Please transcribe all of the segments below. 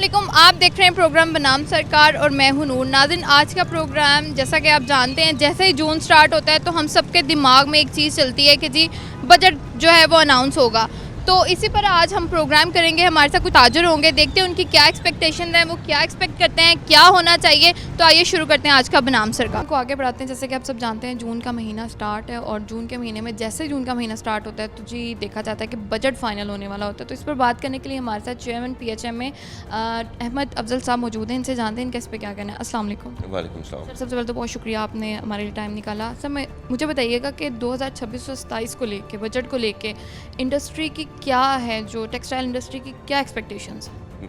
علیکم، آپ دیکھ رہے ہیں پروگرام بنام سرکار اور میں ہوں نور. ناظرین، آج کا پروگرام جیسا کہ آپ جانتے ہیں جیسے ہی جون سٹارٹ ہوتا ہے تو ہم سب کے دماغ میں ایک چیز چلتی ہے کہ جی بجٹ جو ہے وہ اناؤنس ہوگا. تو اسی پر آج ہم پروگرام کریں گے. ہمارے ساتھ کچھ تاجر ہوں گے، دیکھتے ہیں ان کی کیا ایکسپیکٹیشن ہیں، وہ کیا ایکسپیکٹ کرتے ہیں، کیا ہونا چاہیے. تو آئیے شروع کرتے ہیں آج کا بنام سرکار کو آگے بڑھاتے ہیں. جیسے کہ آپ سب جانتے ہیں جون کا مہینہ سٹارٹ ہے اور جون کے مہینے میں جیسے جون کا مہینہ سٹارٹ ہوتا ہے تو جی دیکھا جاتا ہے کہ بجٹ فائنل ہونے والا ہوتا ہے. تو اس پر بات کرنے کے لیے ہمارے ساتھ چیئرمین پی ایچ ایم میں احمد افضل صاحب موجود ہیں. ان سے جانتے ہیں ان کا اس پہ کیا کہنا ہے. السلام علیکم. وعلیکم السلام. سر، سب سے پہلے تو بہت شکریہ آپ نے ہمارے لیے ٹائم نکالا. سر مجھے بتائیے گا کہ 2026-27 کو لے کے بجٹ کو لے کے انڈسٹری کی کیا ہے، جو ٹیکسٹائل انڈسٹری کی کیا ایکسپیکٹیشنز ہیں؟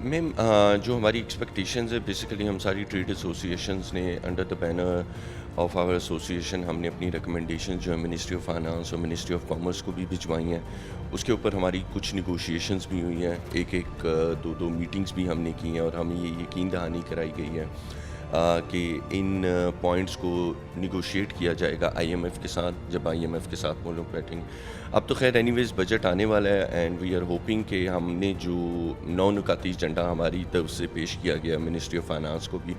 میم، جو ہماری ایکسپیکٹیشنز ہے بیسیکلی ہم ساری ٹریڈ ایسوسیشنز نے under the banner of our association ہم نے اپنی ریکمنڈیشن جو ہے منسٹری آف فائنانس اور منسٹری آف کامرس کو بھی بھجوائی ہیں. اس کے اوپر ہماری کچھ نیگوشیشنز بھی ہوئی ہیں، ایک دو میٹنگز بھی ہم نے کی ہیں اور ہمیں یہ یقین دہانی کرائی گئی ہے کہ ان پوائنٹس کو نیگوشیٹ کیا جائے گا آئی ایم ایف کے ساتھ، جب آئی ایم ایف کے ساتھ وہ لوگ بیٹھیں گے. اب تو خیر اینی ویز بجٹ آنے والا ہے اینڈ وی آر ہوپنگ کہ ہم نے جو 9 نکاتی ایجنڈا ہماری طرف سے پیش کیا گیا منسٹری آف فائنانس کو بھی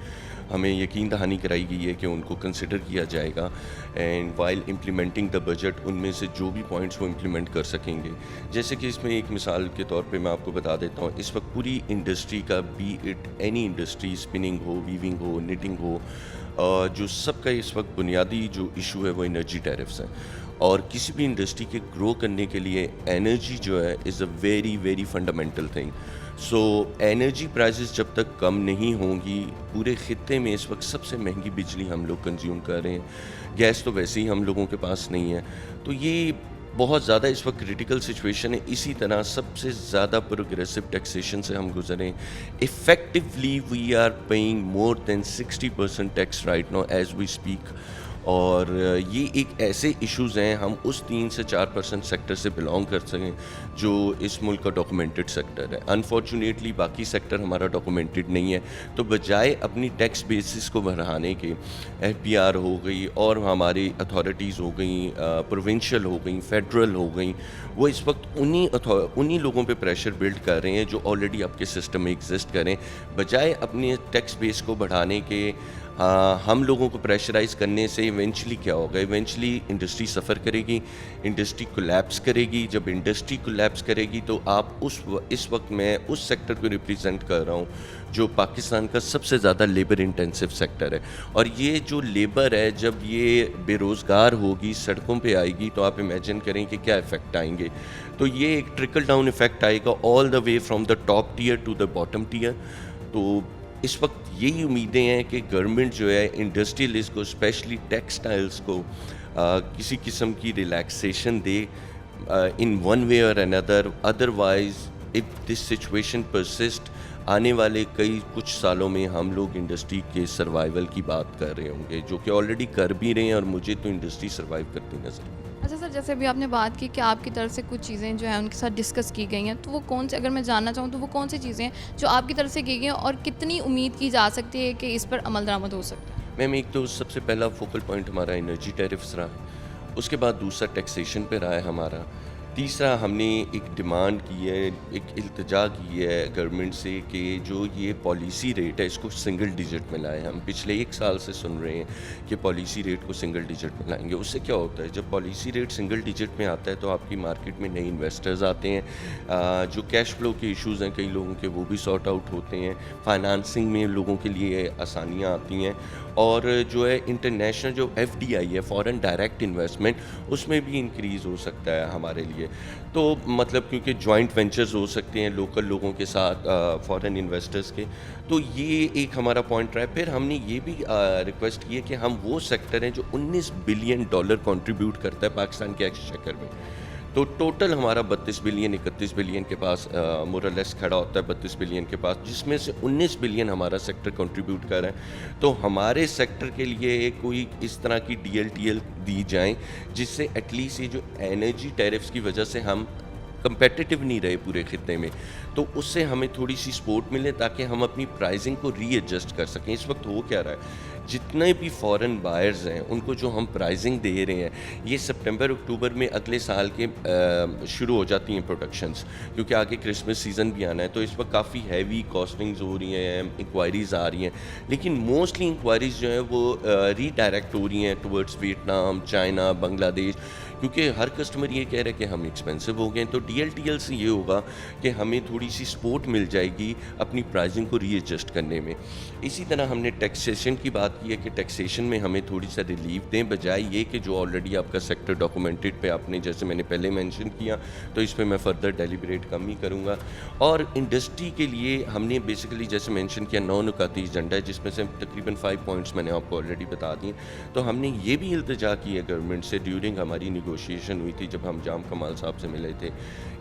ہمیں یقین دہانی کرائی گئی ہے کہ ان کو کنسیڈر کیا جائے گا and while implementing the budget ان میں سے جو بھی پوائنٹس وہ امپلیمنٹ کر سکیں گے. جیسے کہ اس میں ایک مثال کے طور پہ میں آپ کو بتا دیتا ہوں، اس وقت پوری انڈسٹری کا be it any industry, spinning ہو، ویونگ ہو، نیٹنگ ہو، جو سب کا اس وقت بنیادی جو ایشو ہے وہ انرجی ٹیرفس ہیں. اور کسی بھی انڈسٹری کے گرو کرنے کے لیے انرجی جو ہے is a very very fundamental thing. So energy prices جب تک کم نہیں ہوں گی، پورے خطے میں اس وقت سب سے مہنگی بجلی ہم لوگ کنزیوم کر رہے ہیں، گیس تو ویسے ہی ہم لوگوں کے پاس نہیں ہے. تو یہ بہت زیادہ اس وقت کریٹیکل سچویشن ہے. اسی طرح سب سے زیادہ پروگریسو ٹیکسیشن سے ہم گزریں. Effectively we are paying more than 60% tax right now as we speak. اور یہ ایک ایسے ایشوز ہیں، ہم اس 3 سے 4% سیکٹر سے بلانگ کر سکیں جو اس ملک کا ڈاکومنٹڈ سیکٹر ہے. انفارچونیٹلی باقی سیکٹر ہمارا ڈاکومنٹڈ نہیں ہے. تو بجائے اپنی ٹیکس بیسس کو بڑھانے کے، ایف پی آر ہو گئی اور ہماری اتھارٹیز ہو گئیں، پروونشل ہو گئیں، فیڈرل ہو گئیں، وہ اس وقت انہی لوگوں پہ پریشر بلڈ کر رہے ہیں جو آلریڈی آپ کے سسٹم میں ایگزسٹ کریں. بجائے اپنے ٹیکس بیس کو بڑھانے کے ہم لوگوں کو پریشرائز کرنے سے ایونچولی کیا ہوگا، ایونچولی انڈسٹری سفر کرے گی، انڈسٹری کولیپس کرے گی. جب انڈسٹری کولیپس کرے گی تو آپ اس وقت میں اس سیکٹر کو ریپریزنٹ کر رہا ہوں جو پاکستان کا سب سے زیادہ لیبر انٹینسو سیکٹر ہے. اور یہ جو لیبر ہے جب یہ بے روزگار ہوگی، سڑکوں پہ آئے گی، تو آپ امیجن کریں کہ کیا افیکٹ آئیں گے. تو یہ ایک ٹرکل ڈاؤن افیکٹ آئے گا all the way from the top tier to the bottom tier. تو اس وقت یہی امیدیں ہیں کہ گورنمنٹ جو ہے انڈسٹریلسٹ کو، اسپیشلی ٹیکسٹائلز کو کسی قسم کی ریلیکسیشن دے ان ون وے اور اندر. Otherwise if this situation persist, آنے والے کچھ سالوں میں ہم لوگ انڈسٹری کے سروائیول کی بات کر رہے ہوں گے، جو کہ آلریڈی کر بھی رہے ہیں اور مجھے تو انڈسٹری سروائیو کرتی نظر. اچھا سر، جیسے ابھی آپ نے بات کی کہ آپ کی طرف سے کچھ چیزیں جو ہیں ان کے ساتھ ڈسکس کی گئی ہیں، تو وہ کون سے، اگر میں جاننا چاہوں تو وہ کون سی چیزیں ہیں جو آپ کی طرف سے کی گئی ہیں اور کتنی امید کی جا سکتی ہے کہ اس پر عمل درآمد ہو سکتا ہے؟ میم، ایک تو سب سے پہلا فوکل پوائنٹ ہمارا انرجی ٹیرفس رہا، اس کے بعد دوسرا ٹیکسیشن پہ رہا ہے ہمارا، تیسرا ہم نے ایک ڈیمانڈ کی ہے، ایک التجا کی ہے گورنمنٹ سے کہ جو یہ پالیسی ریٹ ہے اس کو سنگل ڈیجٹ میں لائیں. ہم پچھلے 1 سال سے سن رہے ہیں کہ پالیسی ریٹ کو سنگل ڈیجٹ میں لائیں گے. اس سے کیا ہوتا ہے، جب پالیسی ریٹ سنگل ڈیجٹ میں آتا ہے تو آپ کی مارکیٹ میں نئے انویسٹرز آتے ہیں، جو کیش فلو کے ایشوز ہیں کئی لوگوں کے وہ بھی سارٹ آؤٹ ہوتے ہیں، فائنانسنگ میں لوگوں کے لیے آسانیاں آتی ہیں، اور جو ہے انٹرنیشنل جو ایف ڈی آئی ہے، فارن ڈائریکٹ انویسٹمنٹ، اس میں بھی انکریز ہو سکتا ہے ہمارے لیے. تو مطلب کیونکہ جوائنٹ وینچرز ہو سکتے ہیں لوکل لوگوں کے ساتھ، فارن انویسٹرز کے. تو یہ ایک ہمارا پوائنٹ رہا ہے. پھر ہم نے یہ بھی ریکویسٹ کی ہے کہ ہم وہ سیکٹر ہیں جو $19 بلین کنٹریبیوٹ کرتا ہے پاکستان کے ایکسچیکر میں. تو ٹوٹل ہمارا 32 بلین 31 بلین کے پاس مورلیس کھڑا ہوتا ہے، 32 بلین کے پاس، جس میں سے 19 بلین ہمارا سیکٹر کنٹریبیوٹ کر رہا ہے. تو ہمارے سیکٹر کے لیے کوئی اس طرح کی ڈی ایل ٹی ایل دی جائیں جس سے ایٹ لیسٹ یہ جو انرجی ٹیرفس کی وجہ سے ہم کمپیٹیٹیو نہیں رہے پورے خطے میں، تو اس سے ہمیں تھوڑی سی سپورٹ ملے تاکہ ہم اپنی پرائزنگ کو ری ایڈجسٹ کر سکیں. اس وقت ہو کیا رہا ہے جتنے بھی فورن بائرز ہیں ان کو جو ہم پرائزنگ دے رہے ہیں, یہ سپٹمبر اکتوبر میں اگلے سال کے شروع ہو جاتی ہیں پروڈکشنز, کیونکہ آگے کرسمس سیزن بھی آنا ہے. تو اس وقت کافی ہیوی کاسٹنگز ہو رہی ہیں, انکوائریز آ رہی ہیں, لیکن موسٹلی انکوائریز جو ہیں وہ ری ڈائریکٹ ہو رہی ہیں ٹورڈز ویتنام, چائنا, بنگلہ دیش, کیونکہ ہر کسٹمر یہ کہہ رہا ہے کہ ہم ایکسپینسو ہو گئے ہیں. تو ڈی ایل ٹی ایل سے یہ ہوگا کہ ہمیں تھوڑی سی سپورٹ مل جائے گی اپنی پرائزنگ کو ری ایڈجسٹ کرنے میں. اسی طرح ہم نے ٹیکسیشن کی بات کی ہے کہ ٹیکسیشن میں ہمیں تھوڑی سا ریلیف دیں, بجائے یہ کہ جو آلریڈی آپ کا سیکٹر ڈاکومنٹڈ پہ آپ نے جیسے میں نے پہلے مینشن کیا, تو اس پہ میں فردر ڈیلیبریٹ کم ہی کروں گا. اور انڈسٹری کے لیے ہم نے بیسیکلی جیسے مینشن کیا 9 نکاتی ایجنڈا ہے, جس میں سے تقریباً 5 پوائنٹس میں نے آپ کو آلریڈی بتا دیے. تو ہم نے یہ بھی التجا کی ہے گورنمنٹ سے ڈیورنگ ہماری نیگوشیشن ہوئی تھی جب ہم جام کمال صاحب سے ملے تھے,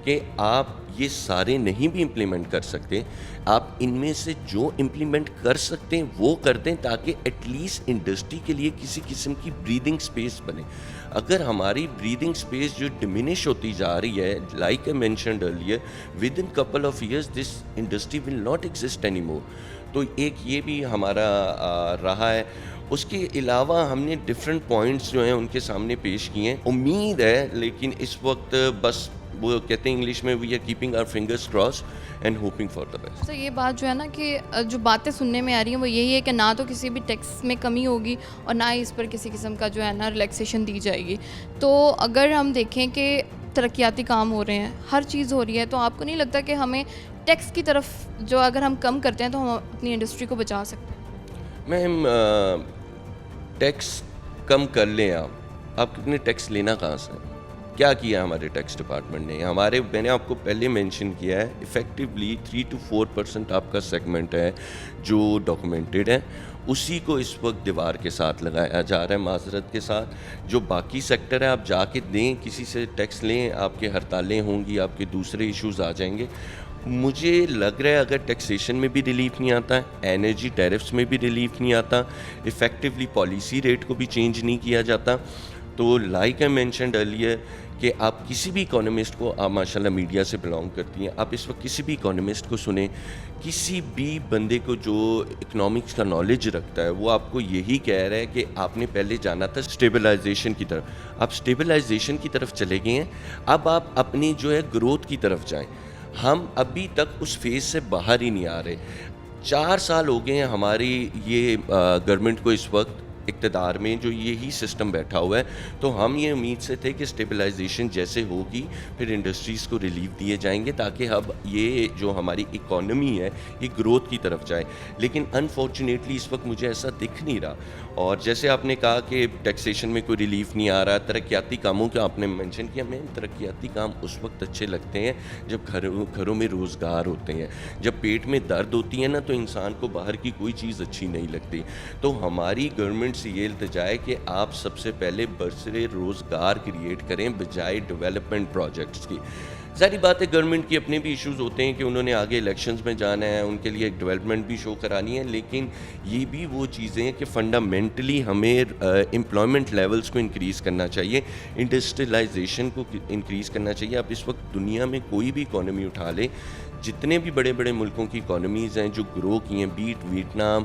کہ آپ یہ سارے نہیں بھی امپلیمنٹ کر سکتے, آپ ان میں سے جو امپلیمنٹ کر سکتے ہیں وہ کر دیں, تاکہ ایٹ لیسٹ انڈسٹری کے لیے کسی قسم کی بریدنگ سپیس بنے. اگر ہماری بریدنگ سپیس جو ڈمینش ہوتی جا رہی ہے, like I mentioned earlier, with in couple of years this industry will not exist any more. تو ایک یہ بھی ہمارا رہا ہے. اس کے علاوہ ہم نے ڈفرینٹ پوائنٹس جو ہیں ان کے سامنے پیش کیے ہیں. امید ہے, لیکن اس وقت بس وہ کہتے ہیں انگلش میں we are keeping our fingers cross and hoping for the best. تو یہ بات جو ہے نا کہ جو باتیں سننے میں آ رہی ہیں وہ یہی ہے کہ نہ تو کسی بھی ٹیکس میں کمی ہوگی اور نہ ہی اس پر کسی قسم کا جو ہے نا ریلیکسیشن دی جائے گی. تو اگر ہم دیکھیں کہ ترقیاتی کام ہو رہے ہیں, ہر چیز ہو رہی ہے, تو آپ کو نہیں لگتا کہ ہمیں ٹیکس کی طرف جو اگر ہم کم کرتے ہیں تو ہم اپنی انڈسٹری کو بچا سکتے ہیں؟ میم ٹیکس کم کر لیں, آپ کتنے ٹیکس لینا کہاں سے؟ کیا کیا ہمارے ٹیکس ڈپارٹمنٹ نے؟ میں نے آپ کو پہلے مینشن کیا ہے, افیکٹولی 3 to 4% آپ کا سیگمنٹ ہے جو ڈاکومنٹڈ ہے, اسی کو اس وقت دیوار کے ساتھ لگایا جا رہا ہے, معذرت کے ساتھ. جو باقی سیکٹر ہے آپ جا کے دیں, کسی سے ٹیکس لیں, آپ کے ہڑتالیں ہوں گی, آپ کے دوسرے ایشوز آ جائیں گے. مجھے لگ رہا ہے اگر ٹیکسیشن میں بھی ریلیف نہیں آتا, انرجی ٹیرفس میں بھی ریلیف نہیں آتا, افیکٹولی پالیسی ریٹ کو بھی چینج نہیں کیا جاتا, تو لائک ائی مینشنڈ ارلیئر کہ آپ کسی بھی اکانومسٹ کو, آپ ماشاء اللہ میڈیا سے بلانگ کرتی ہیں, آپ اس وقت کسی بھی اکانومسٹ کو سنیں, کسی بھی بندے کو جو اکنامکس کا نالج رکھتا ہے, وہ آپ کو یہی کہہ رہا ہے کہ آپ نے پہلے جانا تھا اسٹیبلائزیشن کی طرف. آپ اسٹیبلائزیشن کی طرف چلے گئے ہیں, اب آپ اپنی جو ہے گروتھ کی طرف جائیں. ہم ابھی تک اس فیز سے باہر ہی نہیں آ رہے. 4 سال ہو گئے ہیں ہماری یہ گورنمنٹ کو اس وقت اقتدار میں, جو یہی سسٹم بیٹھا ہوا ہے. تو ہم یہ امید سے تھے کہ اسٹیبلائزیشن جیسے ہوگی پھر انڈسٹریز کو ریلیف دیے جائیں گے, تاکہ اب یہ جو ہماری اکانومی ہے یہ گروتھ کی طرف جائے. لیکن انفارچونیٹلی اس وقت مجھے ایسا دکھ نہیں رہا. اور جیسے آپ نے کہا کہ ٹیکسیشن میں کوئی ریلیف نہیں آ رہا, ترقیاتی کاموں کا آپ نے مینشن کیا. میں ترقیاتی کام اس وقت اچھے لگتے ہیں جب گھروں میں روزگار ہوتے ہیں. جب پیٹ میں درد ہوتی ہے نا, تو انسان کو باہر کی کوئی چیز اچھی نہیں لگتی. تو ہماری گورنمنٹ سے یہ التجا ہے کہ آپ سب سے پہلے برسرے روزگار کریٹ کریں بجائے ڈیولپمنٹ پروجیکٹس کی. ظاہری بات ہے گورنمنٹ کی اپنے بھی ایشوز ہوتے ہیں کہ انہوں نے آگے الیکشنز میں جانا ہے, ان کے لیے ایک ڈیولپمنٹ بھی شو کرانی ہے, لیکن یہ بھی وہ چیزیں ہیں کہ فنڈامنٹلی ہمیں امپلائمنٹ لیولز کو انکریز کرنا چاہیے, انڈسٹریلائزیشن کو انکریز کرنا چاہیے. آپ اس وقت دنیا میں کوئی بھی اکانومی اٹھا لیں, جتنے بھی بڑے بڑے ملکوں کی اکانومیز ہیں جو گرو کی ہیں, be it Vietnam,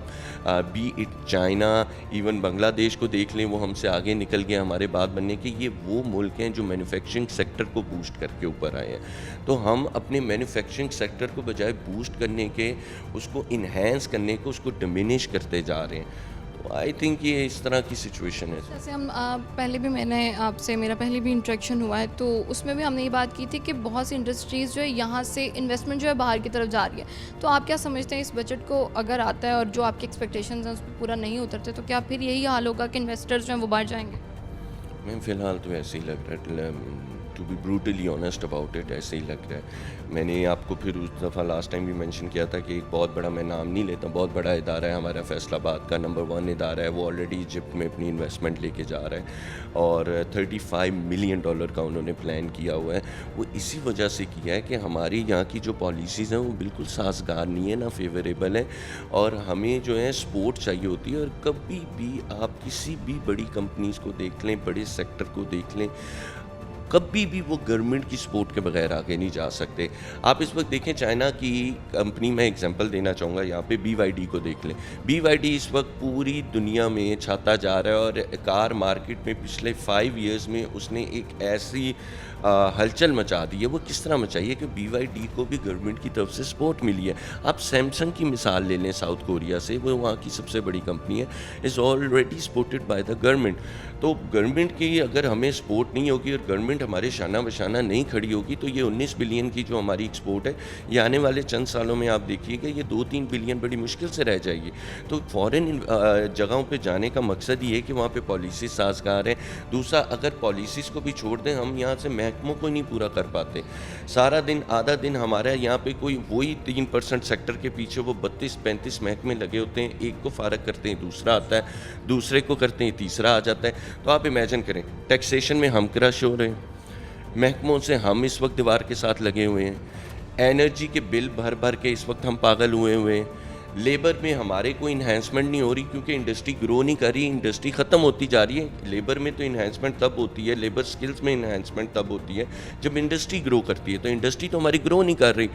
be it China, even Bangladesh کو دیکھ لیں, وہ ہم سے آگے نکل گئے ہمارے بعد بننے کے. یہ وہ ملک ہیں جو مینوفیکچرنگ سیکٹر کو بوسٹ کر کے اوپر آئے ہیں. تو ہم اپنے مینوفیکچرنگ سیکٹر کو بجائے بوسٹ کرنے کے, اس کو انہینس کرنے کو, اس کو ڈمینش کرتے جا رہے ہیں. تو آئی تھنک یہ اس طرح کی سچویشن ہے. جیسے ہم پہلے بھی میں نے آپ سے, میرا پہلے بھی انٹریکشن ہوا ہے, تو اس میں بھی ہم نے یہ بات کی تھی کہ بہت سی انڈسٹریز جو ہے یہاں سے انویسٹمنٹ جو ہے باہر کی طرف جا رہی ہے. تو آپ کیا سمجھتے ہیں اس بجٹ کو اگر آتا ہے اور جو آپ کی ایکسپیکٹیشنز ہیں اس پہ پورا نہیں اترتے, تو کیا پھر یہی حال ہوگا کہ انویسٹرز جو ہیں وہ باہر جائیں گے؟ میں فی الحال تو ایسے ہی لگ رہا ہے, to be brutally honest about it, ایسے ہی لگ رہا ہے. میں نے آپ کو پھر اس دفعہ لاسٹ ٹائم بھی مینشن کیا تھا کہ ایک بہت بڑا, میں نام نہیں لیتا, بہت بڑا ادارہ ہے ہمارا, فیصل آباد کا نمبر 1 ادارہ ہے, وہ آلریڈی ایجپٹ میں اپنی انویسٹمنٹ لے کے جا رہا ہے اور $35 ملین کا انہوں نے پلان کیا ہوا ہے. وہ اسی وجہ سے کیا ہے کہ ہماری یہاں کی جو پالیسیز ہیں وہ بالکل سازگار نہیں ہے, نہ فیوریبل ہے, اور ہمیں جو ہے سپورٹ چاہیے ہوتی ہے. اور کبھی بھی آپ کسی بھی بڑی کمپنیز کو دیکھ لیں, بڑے سیکٹر کو دیکھ لیں, کبھی بھی وہ گورنمنٹ کی سپورٹ کے بغیر آگے نہیں جا سکتے. آپ اس وقت دیکھیں چائنا کی کمپنی, میں اگزامپل دینا چاہوں گا یہاں پہ, BYD کو دیکھ لیں. BYD اس وقت پوری دنیا میں چھاتا جا رہا ہے, اور کار مارکیٹ میں پچھلے 5 ایئرز میں اس نے ایک ایسی ہلچل مچا دی ہے. وہ کس طرح مچائی ہے کہ BYD کو بھی گورنمنٹ کی طرف سے سپورٹ ملی ہے. آپ سیمسنگ کی مثال لے لیں ساؤتھ کوریا سے, وہ وہاں کی سب سے بڑی کمپنی ہے, is already supported by the government. تو گورنمنٹ کی اگر ہمیں سپورٹ نہیں ہوگی اور گورنمنٹ ہمارے شانہ بشانہ نہیں کھڑی ہوگی تو یہ 19 بلین کی جو ہماری ایکسپورٹ ہے یہ آنے والے چند سالوں میں آپ دیکھیے گا یہ 2-3 بلین بڑی مشکل سے رہ جائے گی. تو فورن جگہوں پہ جانے کا مقصد یہ ہے کہ وہاں پہ پالیسیز سازگار ہیں. دوسرا, اگر پالیسیز کو بھی چھوڑ دیں, ہم یہاں سے محکموں کو نہیں پورا کر پاتے. سارا دن آدھا دن ہمارا یہاں پہ کوئی وہی 3% سیکٹر کے پیچھے وہ 32-35 محکمے لگے ہوتے ہیں. ایک کو فارغ کرتے ہیں دوسرا آتا ہے, دوسرے کو کرتے ہیں تیسرا آ جاتا ہے. تو آپ امیجن کریں, ٹیکسیشن میں ہم کرش ہو رہے ہیں, محکموں سے ہم اس وقت دیوار کے ساتھ لگے ہوئے ہیں, انرجی کے بل بھر بھر کے اس وقت ہم پاگل ہوئے ہیں, لیبر میں ہمارے کوئی انہینسمنٹ نہیں ہو رہی کیونکہ انڈسٹری گرو نہیں کر رہی, انڈسٹری ختم ہوتی جا رہی ہے. لیبر میں تو انہینسمنٹ تب ہوتی ہے, لیبر سکلز میں انہینسمنٹ تب ہوتی ہے جب انڈسٹری گرو کرتی ہے. تو انڈسٹری تو ہماری گرو نہیں کر رہی,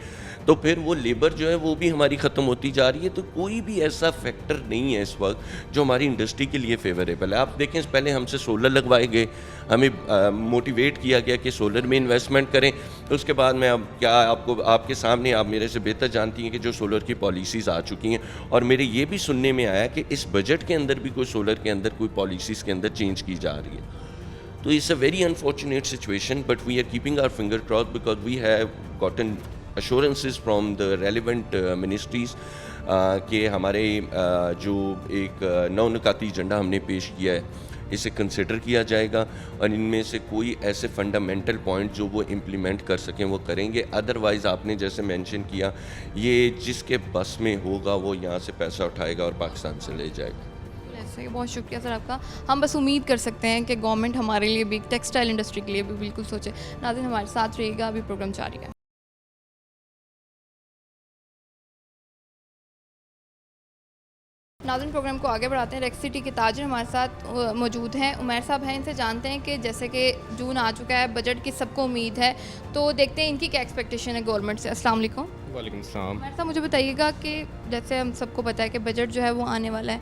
تو پھر وہ لیبر جو ہے وہ بھی ہماری ختم ہوتی جا رہی ہے. تو کوئی بھی ایسا فیکٹر نہیں ہے اس وقت جو ہماری انڈسٹری کے لیے فیوریبل ہے. آپ دیکھیں پہلے ہم سے سولر لگوائے گئے, ہمیں موٹیویٹ کیا گیا کہ سولر میں انویسٹمنٹ کریں. اس کے بعد میں اب کیا آپ کے سامنے, آپ میرے سے بہتر جانتی ہیں کہ جو سولر کی پالیسیز آ چکی ہیں, اور میرے یہ بھی سننے میں آیا کہ اس بجٹ کے اندر بھی کوئی سولر کے اندر کوئی پالیسیز کے اندر چینج کی جا رہی ہے. تو it's a very unfortunate situation, but we are keeping our finger cross because we have gotten assurances from the relevant ministries کہ ہمارے جو ایک 9 نکاتی ایجنڈا ہم نے پیش کیا ہے اسے کنسیڈر کیا جائے گا, اور ان میں سے کوئی ایسے فنڈامنٹل پوائنٹ جو وہ امپلیمنٹ کر سکیں وہ کریں گے. ادروائز آپ نے جیسے مینشن کیا, یہ جس کے بس میں ہوگا وہ یہاں سے پیسہ اٹھائے گا اور پاکستان سے لے جائے گا. ایسے بہت شکریہ سر آپ کا. ہم بس امید کر سکتے ہیں کہ گورنمنٹ ہمارے لیے بھی, ٹیکسٹائل انڈسٹری کے لیے بھی بالکل سوچے. ناظرین ہمارے ساتھ رہیے گا, ابھی پروگرام جاری ہے. ناظرین پروگرام کو آگے بڑھاتے ہیں. ریکس سٹی کے تاجر ہمارے ساتھ موجود ہیں, عمیر صاحب ہیں. ان سے جانتے ہیں کہ جیسے کہ جون آ چکا ہے, بجٹ کی سب کو امید ہے, تو دیکھتے ہیں ان کی کیا ایکسپیکٹیشن ہے گورنمنٹ سے. السلام علیکم. وعلیکم السلام. عمیر صاحب مجھے بتائیے گا کہ جیسے ہم سب کو پتہ ہے کہ بجٹ جو ہے وہ آنے والا ہے,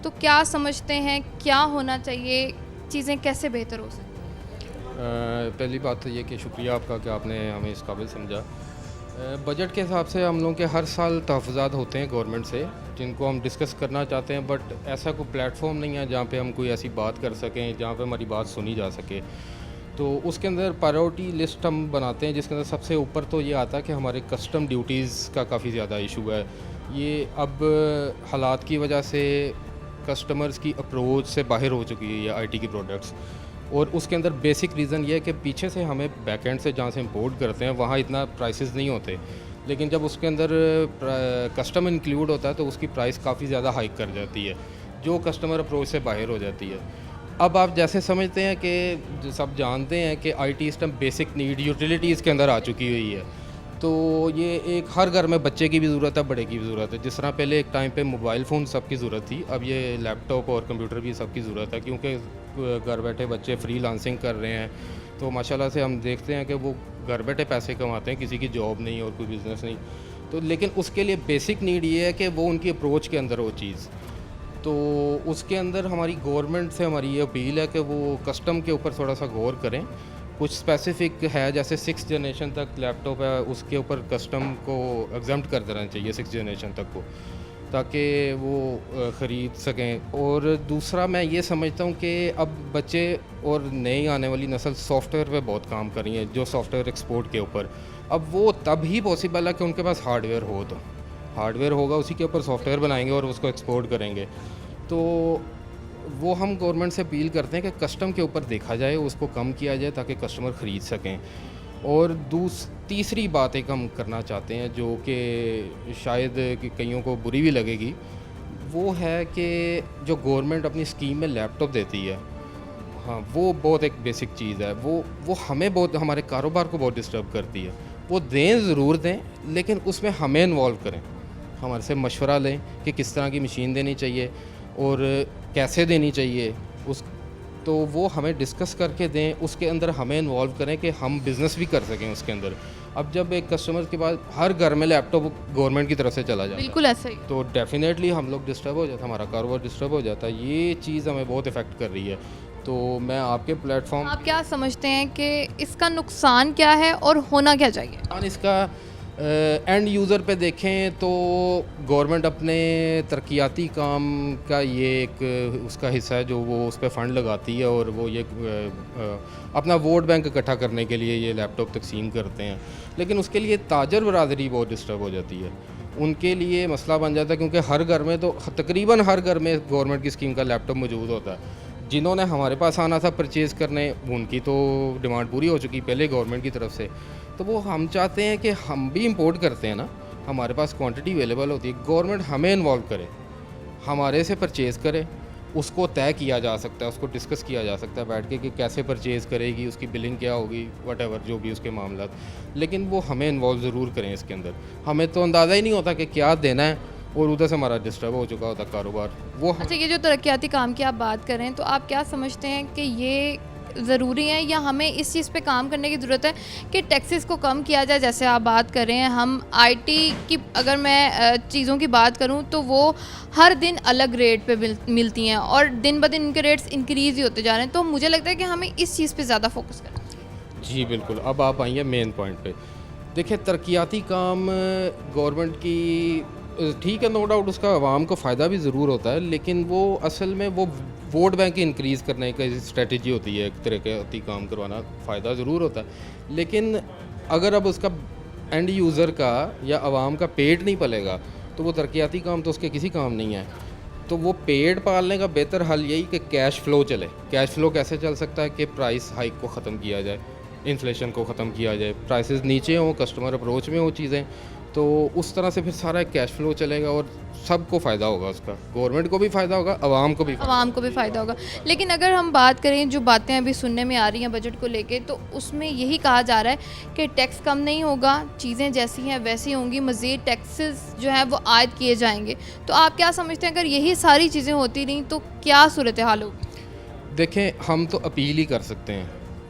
تو کیا سمجھتے ہیں کیا ہونا چاہیے, چیزیں کیسے بہتر ہو سکتی؟ پہلی بات تو یہ کہ شکریہ آپ کا کہ آپ نے ہمیں اس قابل سمجھا. بجٹ کے حساب سے ہم لوگوں کے ہر سال تحفظات ہوتے ہیں گورنمنٹ سے جن کو ہم ڈسکس کرنا چاہتے ہیں, بٹ ایسا کوئی پلیٹ فارم نہیں ہے جہاں پہ ہم کوئی ایسی بات کر سکیں جہاں پہ ہماری بات سنی جا سکے. تو اس کے اندر پرائیورٹی لسٹ ہم بناتے ہیں جس کے اندر سب سے اوپر تو یہ آتا ہے کہ ہمارے کسٹم ڈیوٹیز کا کافی زیادہ ایشو ہے. یہ اب حالات کی وجہ سے کسٹمرز کی اپروچ سے باہر ہو چکی ہے یہ آئی ٹی کی پروڈکٹس, اور اس کے اندر بیسک ریزن یہ ہے کہ پیچھے سے ہمیں بیک اینڈ سے جہاں سے امپورٹ کرتے ہیں وہاں اتنا پرائسز نہیں ہوتے, لیکن جب اس کے اندر کسٹم انکلوڈ ہوتا ہے تو اس کی پرائس کافی زیادہ ہائک کر جاتی ہے جو کسٹمر اپروچ سے باہر ہو جاتی ہے. اب آپ جیسے سمجھتے ہیں کہ سب جانتے ہیں کہ I T system basic need utilities کے اندر آ چکی ہوئی ہے, تو یہ ایک ہر گھر میں بچے کی بھی ضرورت ہے, بڑے کی بھی ضرورت ہے. جس طرح پہلے ایک ٹائم پہ موبائل فون سب کی ضرورت تھی, اب یہ لیپ ٹاپ اور کمپیوٹر بھی سب کی ضرورت ہے, کیونکہ گھر بیٹھے بچے فری لانسنگ کر رہے ہیں. تو ماشاءاللہ سے ہم دیکھتے ہیں کہ وہ گھر بیٹھے پیسے کماتے ہیں, کسی کی جاب نہیں اور کوئی بزنس نہیں. تو لیکن اس کے لیے بیسک نیڈ یہ ہے کہ وہ ان کی اپروچ کے اندر وہ چیز, تو اس کے اندر ہماری گورنمنٹ سے ہماری یہ اپیل ہے کہ وہ کسٹم کے اوپر تھوڑا سا غور کریں. کچھ اسپیسیفک ہے جیسے 6 جنریشن تک لیپ ٹاپ ہے, اس کے اوپر کسٹم کو ایگزمپٹ کر دینا چاہیے 6 جنریشن تک کو, تاکہ وہ خرید سکیں. اور دوسرا میں یہ سمجھتا ہوں کہ اب بچے اور نئی آنے والی نسل سافٹ ویئر پہ بہت کام کر رہی ہے, جو سافٹ ویئر ایکسپورٹ کے اوپر. اب وہ تب ہی پاسبل ہے کہ ان کے پاس ہارڈ ویئر ہو, تو ہارڈ ویئر ہوگا اسی کے اوپر سافٹ ویئر بنائیں گے اور اس کو ایکسپورٹ کریں گے. تو وہ ہم گورنمنٹ سے اپیل کرتے ہیں کہ کسٹم کے اوپر دیکھا جائے, اس کو کم کیا جائے تاکہ کسٹمر خرید سکیں. اور تیسری بات ایک ہم کرنا چاہتے ہیں جو کہ شاید کہ کئیوں کو بری بھی لگے گی, وہ ہے کہ جو گورنمنٹ اپنی اسکیم میں لیپ ٹاپ دیتی ہے, ہاں وہ بہت ایک بیسک چیز ہے, وہ ہمیں بہت, ہمارے کاروبار کو بہت ڈسٹرب کرتی ہے. وہ دیں ضرور دیں, لیکن اس میں ہمیں انوالو کریں, ہمارے سے مشورہ لیں کہ کس طرح کی مشین دینی چاہیے اور کیسے دینی چاہیے. تو وہ ہمیں ڈسکس کر کے دیں, اس کے اندر ہمیں انوالو کریں کہ ہم بزنس بھی کر سکیں اس کے اندر. اب جب ایک کسٹمر کے بعد ہر گھر میں لیپ ٹاپ گورنمنٹ کی طرف سے چلا جاتا ہے, بالکل ایسا ہی. تو ڈیفینیٹلی ہم لوگ ڈسٹرب ہو جاتا ہے, ہمارا کاروبار ڈسٹرب ہو جاتا ہے. یہ چیز ہمیں بہت افیکٹ کر رہی ہے. تو میں آپ کے پلیٹ فارم, آپ کیا سمجھتے ہیں کہ اس کا نقصان کیا ہے اور ہونا کیا چاہیے؟ اس کا اینڈ یوزر پہ دیکھیں تو گورنمنٹ اپنے ترقیاتی کام کا یہ ایک اس کا حصہ ہے جو وہ اس پہ فنڈ لگاتی ہے, اور وہ یہ اپنا ووٹ بینک اکٹھا کرنے کے لیے یہ لیپ ٹاپ تقسیم کرتے ہیں. لیکن اس کے لیے تاجر برادری بہت ڈسٹرب ہو جاتی ہے, ان کے لیے مسئلہ بن جاتا ہے, کیونکہ ہر گھر میں تو تقریباً ہر گھر میں گورنمنٹ کی اسکیم کا لیپ ٹاپ موجود ہوتا ہے. جنہوں نے ہمارے پاس آنا تھا پرچیز کرنے, ان کی تو ڈیمانڈ پوری ہو چکی پہلے گورنمنٹ کی طرف سے. تو وہ ہم چاہتے ہیں کہ ہم بھی امپورٹ کرتے ہیں نا, ہمارے پاس کوانٹٹی اویلیبل ہوتی ہے, گورنمنٹ ہمیں انوالو کرے, ہمارے سے پرچیز کرے. اس کو طے کیا جا سکتا ہے, اس کو ڈسکس کیا جا سکتا ہے بیٹھ کے کہ کیسے پرچیز کرے گی, اس کی بلنگ کیا ہوگی, وٹ ایور جو بھی اس کے معاملات. لیکن وہ ہمیں انوالو ضرور کریں اس کے اندر. ہمیں تو اندازہ ہی نہیں ہوتا کہ کیا دینا ہے, اور ادھر سے ہمارا ڈسٹرب ہو چکا ہوتا کاروبار. وہ اچھا, یہ جو ترقیاتی کام کی آپ بات کر رہے ہیں, تو آپ کیا سمجھتے ہیں کہ یہ ضروری ہے, یا ہمیں اس چیز پہ کام کرنے کی ضرورت ہے کہ ٹیکسز کو کم کیا جائے؟ جیسے آپ بات کر رہے ہیں, ہم آئی ٹی کی اگر میں چیزوں کی بات کروں تو وہ ہر دن الگ ریٹ پہ ملتی ہیں, اور دن بدن ان کے ریٹس انکریز ہی ہوتے جا رہے ہیں. تو مجھے لگتا ہے کہ ہمیں اس چیز پہ زیادہ فوکس کرنا ہے. جی بالکل. اب آپ آئیں گے مین پوائنٹ پہ. دیکھیں, ترقیاتی کام گورنمنٹ کی ٹھیک ہے, نو ڈاؤٹ اس کا عوام کو فائدہ بھی ضرور ہوتا ہے, لیکن وہ اصل میں وہ ووٹ بینک انکریز کرنے کا اسٹریٹجی ہوتی ہے. ایک ترقیاتی کام کروانا فائدہ ضرور ہوتا ہے, لیکن اگر اب اس کا اینڈ یوزر کا یا عوام کا پیٹ نہیں پلے گا تو وہ ترقیاتی کام تو اس کے کسی کام نہیں ہے. تو وہ پیٹ پالنے کا بہتر حل یہی کہ کیش فلو چلے. کیش فلو کیسے چل سکتا ہے کہ پرائس ہائک کو ختم کیا جائے, انفلیشن کو ختم کیا جائے, پرائسز نیچے ہوں, کسٹمر اپروچ میں ہوں چیزیں, تو اس طرح سے پھر سارا کیش فلو چلے گا اور سب کو فائدہ ہوگا. اس کا گورنمنٹ کو بھی فائدہ ہوگا, عوام کو بھی فائدہ ہوگا. لیکن اگر ہم بات کریں, جو باتیں ابھی سننے میں آ رہی ہیں بجٹ کو لے کے, تو اس میں یہی کہا جا رہا ہے کہ ٹیکس کم نہیں ہوگا, چیزیں جیسی ہیں ویسی ہوں گی, مزید ٹیکسز جو ہیں وہ عائد کیے جائیں گے. تو آپ کیا سمجھتے ہیں اگر یہی ساری چیزیں ہوتی رہیں تو کیا صورتحال ہوگی؟ دیکھیں, ہم تو اپیل ہی کر سکتے ہیں,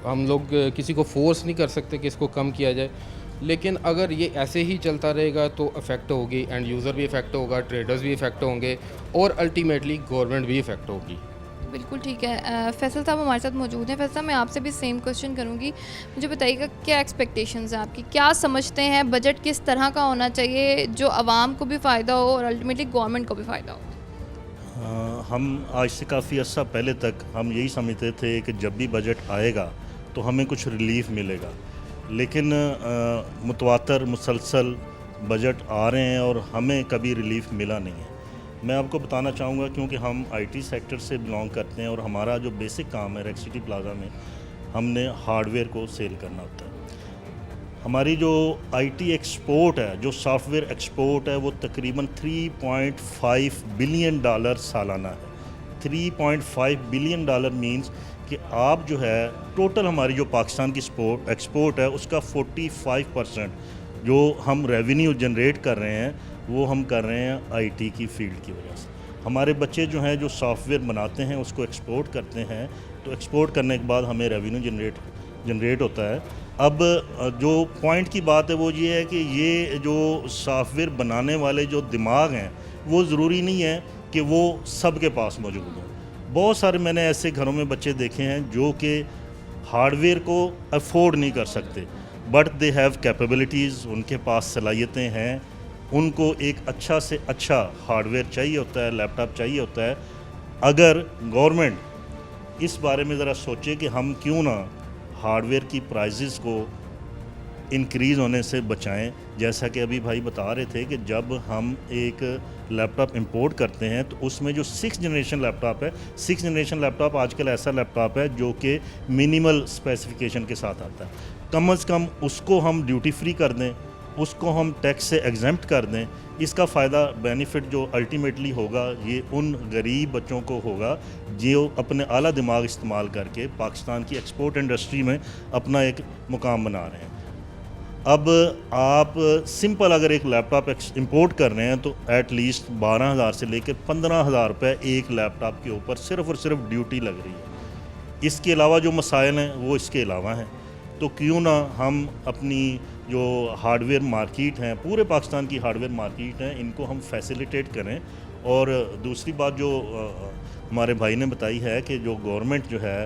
ہم لوگ کسی کو فورس نہیں کر سکتے کہ اس کو کم کیا جائے. لیکن اگر یہ ایسے ہی چلتا رہے گا تو افیکٹ ہوگی, اینڈ یوزر بھی افیکٹ ہوگا, ٹریڈرز بھی افیکٹ ہوں گے, اور الٹیمیٹلی گورنمنٹ بھی افیکٹ ہوگی. بالکل ٹھیک ہے. فیصل صاحب ہمارے ساتھ موجود ہیں. فیصل صاحب, میں آپ سے بھی سیم کوشچن کروں گی. مجھے بتائیے گا کیا ایکسپیکٹیشنز ہیں آپ کی, کیا سمجھتے ہیں بجٹ کس طرح کا ہونا چاہیے جو عوام کو بھی فائدہ ہو اور الٹیمیٹلی گورنمنٹ کو بھی فائدہ ہو؟ ہم آج سے کافی عرصہ پہلے تک ہم یہی سمجھتے تھے کہ جب بھی بجٹ آئے گا تو ہمیں کچھ ریلیف ملے گا, لیکن متواتر مسلسل بجٹ آ رہے ہیں اور ہمیں کبھی ریلیف ملا نہیں ہے. میں آپ کو بتانا چاہوں گا, کیونکہ ہم آئی ٹی سیکٹر سے بلانگ کرتے ہیں اور ہمارا جو بیسک کام ہے ریکس سٹی پلازا میں, ہم نے ہارڈ ویئر کو سیل کرنا ہوتا ہے. ہماری جو آئی ٹی ایکسپورٹ ہے, جو سافٹ ویئر ایکسپورٹ ہے, وہ تقریباً $3.5 بلین سالانہ ہے. $3.5 بلین مینز کہ آپ جو ہے ٹوٹل ہماری جو پاکستان کی ایکسپورٹ ہے اس کا 45% جو ہم ریونیو جنریٹ کر رہے ہیں وہ ہم کر رہے ہیں آئی ٹی کی فیلڈ کی وجہ سے. ہمارے بچے جو ہیں جو سافٹ ویئر بناتے ہیں اس کو ایکسپورٹ کرتے ہیں, تو ایکسپورٹ کرنے کے بعد ہمیں ریونیو جنریٹ ہوتا ہے. اب جو پوائنٹ کی بات ہے وہ یہ ہے کہ یہ جو سافٹ ویئر بنانے والے جو دماغ ہیں وہ ضروری نہیں ہے کہ وہ سب کے پاس موجود ہوں. بہت سارے میں نے ایسے گھروں میں بچے دیکھے ہیں جو کہ ہارڈ ویئر کو افورڈ نہیں کر سکتے, بٹ دے ہیو کیپیبلٹیز, ان کے پاس صلاحیتیں ہیں, ان کو ایک اچھا سے اچھا ہارڈ ویئر چاہیے ہوتا ہے, لیپ ٹاپ چاہیے ہوتا ہے. اگر گورنمنٹ اس بارے میں ذرا سوچے کہ ہم کیوں نہ ہارڈ ویئر کی پرائزز کو انکریز ہونے سے بچائیں. جیسا کہ ابھی بھائی بتا رہے تھے کہ جب ہم ایک لیپ ٹاپ امپورٹ کرتے ہیں تو اس میں جو 6th جنریشن لیپ ٹاپ ہے, 6th جنریشن لیپ ٹاپ آج کل ایسا لیپ ٹاپ ہے جو کہ منیمل اسپیسیفیکیشن کے ساتھ آتا ہے. کم از کم اس کو ہم ڈیوٹی فری کر دیں, اس کو ہم ٹیکس سے ایگزمپٹ کر دیں. اس کا فائدہ بینیفٹ جو الٹیمیٹلی ہوگا یہ ان غریب بچوں کو ہوگا جو اپنے اعلیٰ دماغ استعمال کر کے پاکستان کی ایکسپورٹ انڈسٹری میں اپنا ایک مقام بنا رہے ہیں. اب آپ سمپل اگر ایک لیپ ٹاپ امپورٹ کر رہے ہیں تو ایٹ لیسٹ 12,000 سے لے کے 15,000 روپے ایک لیپ ٹاپ کے اوپر صرف اور صرف ڈیوٹی لگ رہی ہے. اس کے علاوہ جو مسائل ہیں وہ اس کے علاوہ ہیں. تو کیوں نہ ہم اپنی جو ہارڈ ویئر مارکیٹ ہیں, پورے پاکستان کی ہارڈ ویئر مارکیٹ ہیں, ان کو ہم فیسیلیٹیٹ کریں. اور دوسری بات جو ہمارے بھائی نے بتائی ہے کہ جو گورنمنٹ جو ہے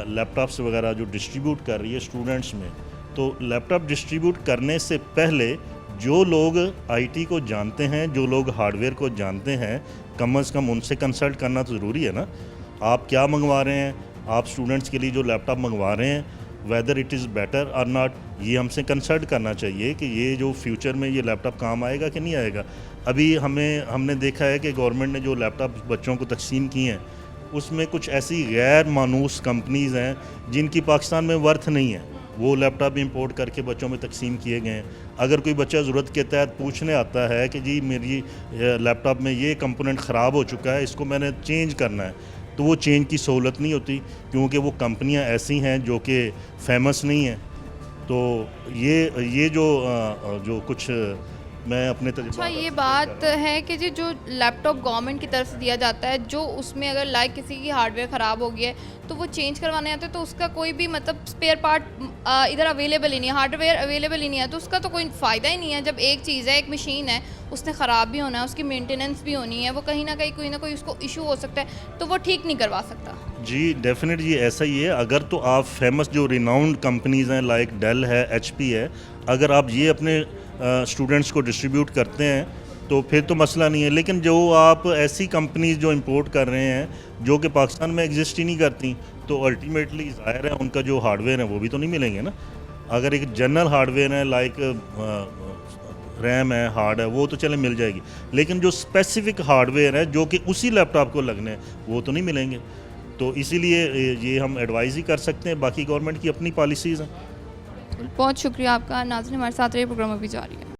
لیپ ٹاپس وغیرہ جو ڈسٹریبیوٹ کر رہی ہے اسٹوڈنٹس میں, تو لیپ ٹاپ ڈسٹریبیوٹ کرنے سے پہلے جو لوگ آئی ٹی کو جانتے ہیں, جو لوگ ہارڈ ویئر کو جانتے ہیں, کم از کم ان سے کنسلٹ کرنا تو ضروری ہے نا. آپ کیا منگوا رہے ہیں, آپ اسٹوڈنٹس کے لیے جو لیپ ٹاپ منگوا رہے ہیں, ویدر اٹ از بیٹر اور ناٹ, یہ ہم سے کنسلٹ کرنا چاہیے کہ یہ جو فیوچر میں یہ لیپ ٹاپ کام آئے گا کہ نہیں آئے گا. ابھی ہم نے دیکھا ہے کہ گورنمنٹ نے جو لیپ ٹاپ بچوں کو تقسیم کیے ہیں, اس میں کچھ ایسی غیر مانوس کمپنیز ہیں جن کی پاکستان میں ورتھ نہیں ہے. وہ لیپ ٹاپ امپورٹ کر کے بچوں میں تقسیم کیے گئے ہیں. اگر کوئی بچہ ضرورت کے تحت پوچھنے آتا ہے کہ جی میری لیپ ٹاپ میں یہ کمپوننٹ خراب ہو چکا ہے, اس کو میں نے چینج کرنا ہے, تو وہ چینج کی سہولت نہیں ہوتی, کیونکہ وہ کمپنیاں ایسی ہیں جو کہ فیمس نہیں ہیں. تو یہ جو کچھ میں اپنے اچھا یہ بات ہے کہ جی جو لیپ ٹاپ گورنمنٹ کی طرف سے دیا جاتا ہے, جو اس میں اگر لائک کسی کی ہارڈ ویئر خراب ہو گیا ہے تو وہ چینج کروانے آتے ہیں, تو اس کا کوئی بھی مطلب اسپیئر پارٹ ادھر اویلیبل ہی نہیں ہے, ہارڈ ویئر اویلیبل ہی نہیں ہے, تو اس کا تو کوئی فائدہ ہی نہیں ہے. جب ایک چیز ہے, ایک مشین ہے, اس نے خراب بھی ہونا ہے, اس کی مینٹیننس بھی ہونی ہے, وہ کہیں نہ کوئی اس کو ایشو ہو سکتا ہے, تو وہ ٹھیک نہیں کروا سکتا. جی ڈیفینیٹلی ایسا ہی ہے. اگر تو آپ فیمس جو ریناؤنڈ کمپنیز ہیں لائک ڈیل ہے, ایچ پی ہے, اگر آپ یہ اپنے اسٹوڈنٹس کو ڈسٹریبیوٹ کرتے ہیں تو پھر تو مسئلہ نہیں ہے. لیکن جو آپ ایسی کمپنیز جو امپورٹ کر رہے ہیں جو کہ پاکستان میں ایگزسٹ ہی نہیں کرتی, تو الٹیمیٹلی ظاہر ہے ان کا جو ہارڈ ویئر ہے وہ بھی تو نہیں ملیں گے نا. اگر ایک جنرل ہارڈ ویئر ہے لائک ریم ہے, ہارڈ ہے, وہ تو چلے مل جائے گی, لیکن جو اسپیسیفک ہارڈ ویئر ہے جو کہ اسی لیپ ٹاپ کو لگنے ہیں وہ تو نہیں ملیں گے. تو اسی لیے یہ ہم ایڈوائز ہی کر سکتے ہیں, باقی گورنمنٹ کی اپنی پالیسیز ہیں. بہت شکریہ آپ کا. ناظرین ہمارے ساتھ رہے, پروگرام ابھی جاری ہے.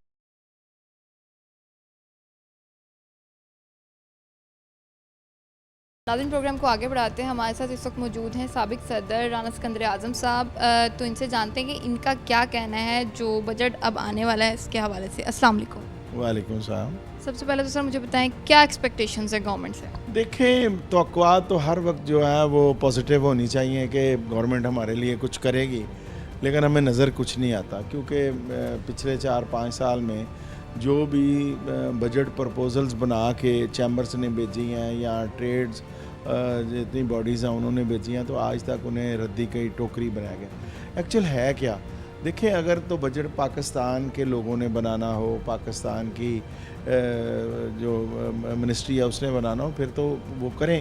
ناظرین پروگرام کو آگے بڑھاتے ہیں. ہمارے ساتھ اس وقت موجود ہیں سابق صدر رانا سکندر اعظم صاحب. تو ان سے جانتے ہیں کہ ان کا کیا کہنا ہے جو بجٹ اب آنے والا ہے اس کے حوالے سے. السلام علیکم. وعلیکم السلام. سب سے پہلے تو سر مجھے بتائیں کیا ایکسپیکٹیشنز ہیں گورنمنٹ سے؟ دیکھیں توقعات تو ہر وقت جو ہے وہ پازیٹیو ہونی چاہیے کہ گورنمنٹ ہمارے لیے کچھ کرے گی, لیکن ہمیں نظر کچھ نہیں آتا, کیونکہ پچھلے 4-5 سال میں جو بھی بجٹ پرپوزلز بنا کے چیمبرز نے بھیجی ہیں یا ٹریڈز جتنی باڈیز ہیں انہوں نے بھیجی ہیں, تو آج تک انہیں ردی کی ٹوکری بنایا گیا. ایکچوئل ہے کیا؟ دیکھیں اگر تو بجٹ پاکستان کے لوگوں نے بنانا ہو, پاکستان کی جو منسٹری ہے اس نے بنانا ہو, پھر تو وہ کریں,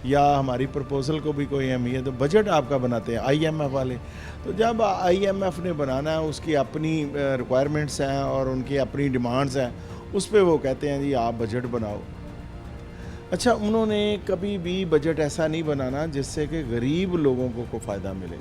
یا ہماری پرپوزل کو بھی کوئی اہمیت. تو بجٹ آپ کا بناتے ہیں آئی ایم ایف والے, تو جب آئی ایم ایف نے بنانا ہے اس کی اپنی ریکوائرمنٹس ہیں اور ان کی اپنی ڈیمانڈز ہیں, اس پہ وہ کہتے ہیں جی آپ بجٹ بناؤ. اچھا انہوں نے کبھی بھی بجٹ ایسا نہیں بنانا جس سے کہ غریب لوگوں کو فائدہ ملے.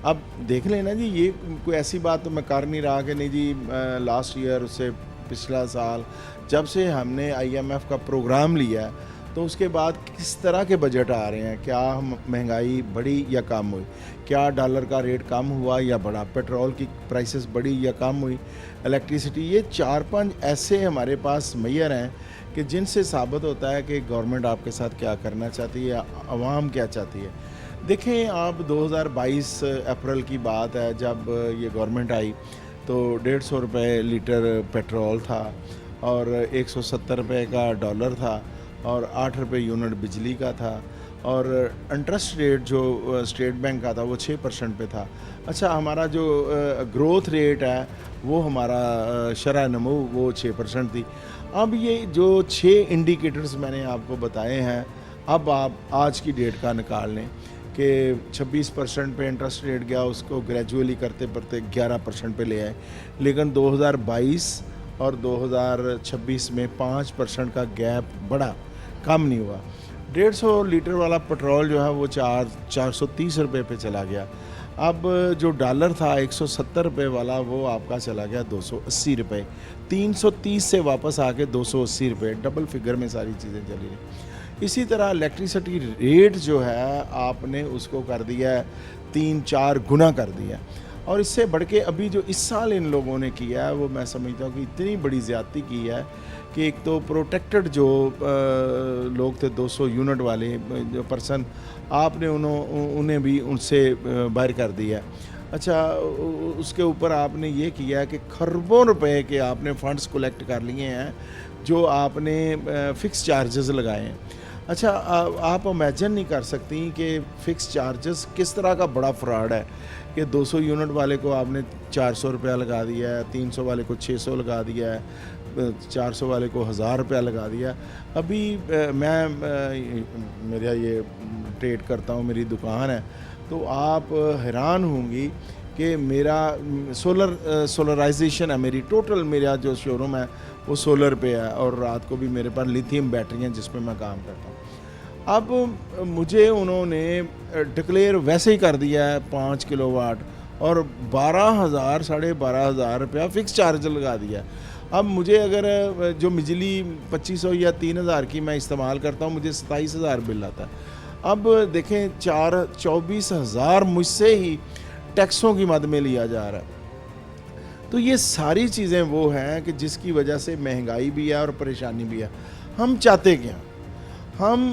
اب دیکھ لیں نا جی, یہ کوئی ایسی بات تو میں کر نہیں رہا کہ نہیں جی لاسٹ ایئر اس سے پچھلا سال جب سے ہم نے آئی ایم ایف کا پروگرام لیا ہے تو اس کے بعد کس طرح کے بجٹ آ رہے ہیں, کیا مہنگائی بڑھی یا کم ہوئی, کیا ڈالر کا ریٹ کم ہوا یا بڑھا, پیٹرول کی پرائسز بڑھی یا کم ہوئی, الیکٹریسٹی. یہ 4-5 ایسے ہمارے پاس معیار ہیں کہ جن سے ثابت ہوتا ہے کہ گورنمنٹ آپ کے ساتھ کیا کرنا چاہتی ہے, عوام کیا چاہتی ہے. دیکھیں آپ 2022 اپریل کی بات ہے, جب یہ گورنمنٹ آئی تو 150 روپے لیٹر پیٹرول تھا اور 170 روپے کا ڈالر تھا اور 8 روپے یونٹ بجلی کا تھا, اور انٹرسٹ ریٹ جو اسٹیٹ بینک کا تھا وہ 6% پہ تھا. اچھا ہمارا جو گروتھ ریٹ ہے وہ ہمارا شرح نمو وہ 6% تھی. اب یہ جو 6 انڈیکیٹرز میں نے آپ کو بتائے ہیں, اب آپ آج کی ڈیٹ کا نکال لیں کہ 26% پہ انٹرسٹ ریٹ گیا, اس کو گریجولی کرتے کرتے 11% پہ لے آئے, لیکن 2022 اور 2026 میں 5% کا گیپ بڑا, کم نہیں ہوا. 150 لیٹر والا پیٹرول جو ہے وہ 430 روپے پہ چلا گیا. اب جو ڈالر تھا 170 روپے والا وہ آپ کا چلا گیا 280 روپے, 330 سے واپس آ کے 280 روپے, ڈبل فگر میں ساری چیزیں چلی رہی. اسی طرح الیکٹریسٹی ریٹ جو ہے آپ نے اس کو کر دیا ہے 3-4 گنا کر دیا, اور اس سے بڑھ کے ابھی جو اس سال ان لوگوں نے کیا ہے وہ میں سمجھتا ہوں کہ اتنی بڑی زیادتی کی ہے کہ ایک تو پروٹیکٹڈ جو لوگ تھے 200 یونٹ والے جو پرسن آپ نے انہیں بھی ان سے باہر کر دیا. اچھا اس کے اوپر آپ نے یہ کیا کہ خربوں روپے کے آپ نے فنڈز کلیکٹ کر لیے ہیں جو آپ نے فکس چارجز لگائے ہیں. اچھا آپ امیجن نہیں کر سکتی کہ فکس چارجز کس طرح کا بڑا فراڈ ہے کہ 200 یونٹ والے کو آپ نے 400 روپیہ لگا دیا ہے, 300 والے کو 600 لگا دیا ہے, 400 والے کو 1000 روپیہ لگا دیا. ابھی میں میرا یہ ٹریڈ کرتا ہوں, میری دکان ہے, تو آپ حیران ہوں گی کہ میرا سولرائزیشن ہے, میری ٹوٹل میرا جو شو روم ہے وہ سولر پہ ہے, اور رات کو بھی میرے پاس لیتھیم بیٹری ہیں جس پہ میں کام کرتا ہوں. اب مجھے انہوں نے ڈکلیئر ویسے ہی کر دیا ہے 5 کلو واٹ اور 12,000 12,500 روپیہ فکس چارج لگا دیا. اب مجھے اگر جو بجلی 2500 یا 3,000 کی میں استعمال کرتا ہوں مجھے 27,000 بل آتا ہے. اب دیکھیں 24,000 مجھ سے ہی ٹیکسوں کی مد میں لیا جا رہا ہے. تو یہ ساری چیزیں وہ ہیں کہ جس کی وجہ سے مہنگائی بھی ہے اور پریشانی بھی ہے. ہم چاہتے کیا؟ ہم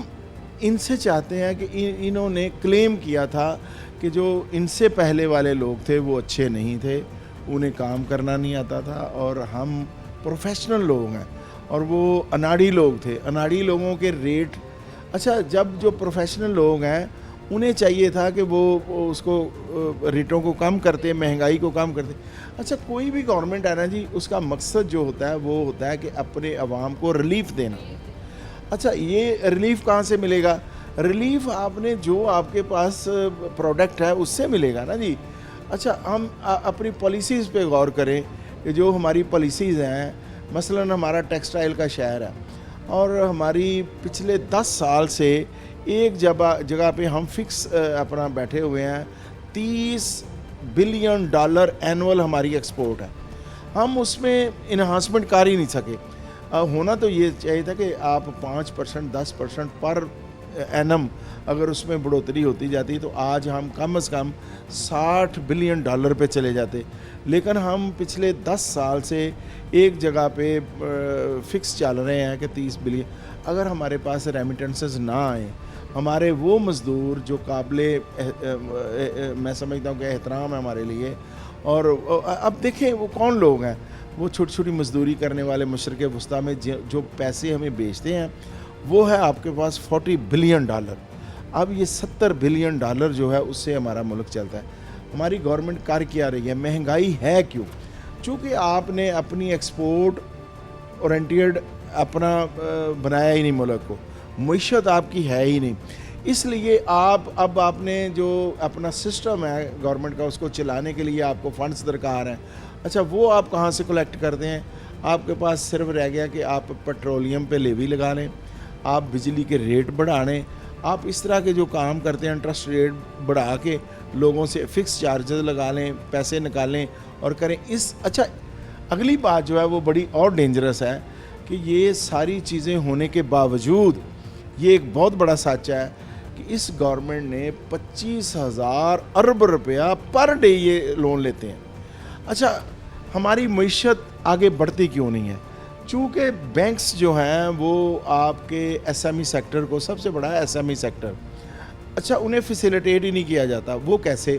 ان سے چاہتے ہیں کہ انہوں نے کلیم کیا تھا کہ جو ان سے پہلے والے لوگ تھے وہ اچھے نہیں تھے, انہیں کام کرنا نہیں آتا تھا, اور ہم پروفیشنل لوگ ہیں اور وہ اناڑی لوگ تھے. اناڑی لوگوں کے ریٹ, اچھا جب جو پروفیشنل لوگ ہیں انہیں چاہیے تھا کہ وہ اس کو ریٹوں کو کم کرتے, مہنگائی کو کم کرتے. اچھا کوئی بھی گورنمنٹ ہے نا جی, اس کا مقصد جو ہوتا ہے وہ ہوتا ہے کہ اپنے عوام کو ریلیف دینا. اچھا یہ ریلیف کہاں سے ملے گا؟ ریلیف آپ نے جو آپ کے پاس پروڈکٹ ہے اس سے ملے گا نا جی. اچھا ہم اپنی پالیسیز پہ غور کریں کہ جو ہماری پالیسیز ہیں, مثلاً ہمارا ٹیکسٹائل کا شہر ہے اور ہماری پچھلے 10 سال سے ایک جگہ پہ ہم فکس اپنا بیٹھے ہوئے ہیں. $30 بلین اینول ہماری ایکسپورٹ ہے. ہم اس میں انہانسمنٹ کر ہی نہیں سکے. ہونا تو یہ چاہیے تھا کہ آپ 5% 10% پر اینم اگر اس میں بڑھوتری ہوتی جاتی تو آج ہم کم از کم $60 بلین پہ چلے جاتے. لیکن ہم پچھلے 10 سال سے ایک جگہ پہ فکس چل رہے ہیں کہ 30 بلین. اگر ہمارے پاس ریمیٹنسز نہ آئیں, ہمارے وہ مزدور جو قابل میں سمجھتا ہوں کہ احترام ہے ہمارے لیے, اور اب دیکھیں وہ کون لوگ ہیں, وہ چھوٹی چھوٹی مزدوری کرنے والے مشرق وسطیٰ میں جو پیسے ہمیں بیچتے ہیں وہ ہے آپ کے پاس $40 بلین. اب یہ $70 بلین جو ہے اس سے ہمارا ملک چلتا ہے. ہماری گورنمنٹ کر کیا رہی ہے؟ مہنگائی ہے کیوں؟ چونکہ آپ نے اپنی ایکسپورٹ اورینٹیڈ اپنا بنایا ہی نہیں ملک کو, معیشت آپ کی ہے ہی نہیں. اس لیے اب آپ نے جو اپنا سسٹم ہے گورنمنٹ کا اس کو چلانے کے لیے آپ کو فنڈز درکار ہیں. اچھا وہ آپ کہاں سے کلیکٹ کرتے ہیں؟ آپ کے پاس صرف رہ گیا کہ آپ پیٹرولیم پہ لیوی لگا لیں, آپ بجلی کے ریٹ بڑھا لیں, آپ اس طرح کے جو کام کرتے ہیں انٹرسٹ ریٹ بڑھا کے لوگوں سے فکس چارجز لگا لیں, پیسے نکالیں اور کریں. اچھا اگلی بات جو ہے وہ بڑی اور ڈینجرس ہے کہ یہ ساری چیزیں ہونے کے باوجود یہ ایک بہت بڑا سچ ہے کہ اس گورنمنٹ نے 25,000 ارب روپیہ پر ڈے یہ لون لیتے ہیں. اچھا ہماری معیشت آگے بڑھتی کیوں نہیں ہے؟ چونکہ بینکس جو ہیں وہ آپ کے ایس ایم ای سیکٹر کو, سب سے بڑا ہے ایس ایم ای سیکٹر, اچھا انہیں فیسیلیٹیٹ ہی نہیں کیا جاتا. وہ کیسے؟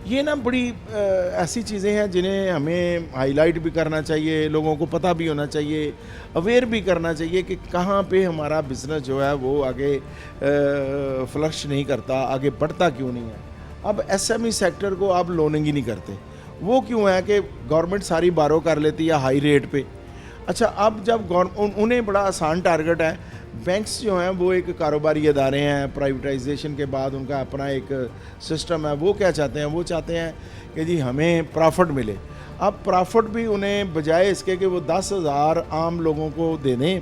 یہ نا بڑی ایسی چیزیں ہیں جنہیں ہمیں ہائی لائٹ بھی کرنا چاہیے, لوگوں کو پتہ بھی ہونا چاہیے, اویئر بھی کرنا چاہیے کہ کہاں پہ ہمارا بزنس جو ہے وہ آگے فلرش نہیں کرتا, آگے بڑھتا کیوں نہیں ہے. اب ایس ایم ای سیکٹر کو آپ لوننگ ہی نہیں کرتے. وہ کیوں ہے کہ گورنمنٹ ساری بارو کر لیتی ہے ہائی ریٹ پہ. اچھا اب جب انہیں بڑا آسان ٹارگٹ ہے. بینکس جو ہیں وہ ایک کاروباری ادارے ہیں, پرائیویٹائزیشن کے بعد ان کا اپنا ایک سسٹم ہے. وہ کیا چاہتے ہیں؟ وہ چاہتے ہیں کہ جی ہمیں پرافٹ ملے. اب پرافٹ بھی انہیں بجائے اس کے کہ وہ 10,000 عام لوگوں کو دے دیں,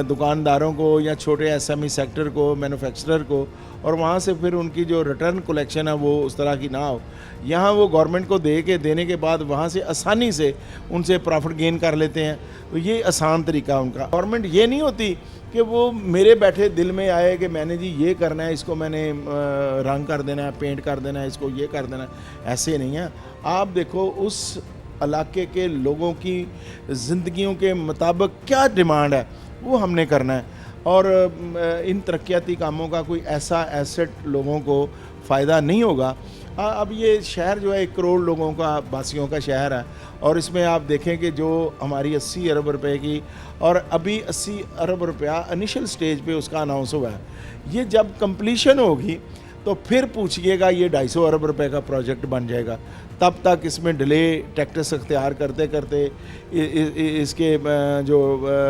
دکانداروں کو یا چھوٹے ایس ایم ای سیکٹر کو, مینوفیکچرر کو, اور وہاں سے پھر ان کی جو ریٹرن کلیکشن ہے وہ اس طرح کی نہ ہو, یہاں وہ گورنمنٹ کو دینے کے بعد وہاں سے آسانی سے ان سے پرافٹ گین کر لیتے ہیں. تو یہ آسان طریقہ ان کا. گورنمنٹ یہ نہیں ہوتی کہ وہ میرے بیٹھے دل میں آئے کہ میں نے جی یہ کرنا ہے, اس کو میں نے رنگ کر دینا ہے, پینٹ کر دینا ہے, اس کو یہ کر دینا ہے. ایسے نہیں ہے. آپ دیکھو اس علاقے کے لوگوں کی زندگیوں کے مطابق کیا ڈیمانڈ ہے وہ ہم نے کرنا ہے. اور ان ترقیاتی کاموں کا کوئی ایسا ایسٹ لوگوں کو فائدہ نہیں ہوگا. اب یہ شہر جو ہے 1 کروڑ لوگوں کا باسیوں کا شہر ہے, اور اس میں آپ دیکھیں کہ جو ہماری 80 ارب روپے کی, اور ابھی 80 ارب روپیہ انیشل سٹیج پہ اس کا اناؤنس ہوا ہے. یہ جب کمپلیشن ہوگی تو پھر پوچھئے گا یہ 250 ارب روپے کا پروجیکٹ بن جائے گا. تب تک اس میں ڈیلے ٹیکٹس اختیار کرتے کرتے اس کے جو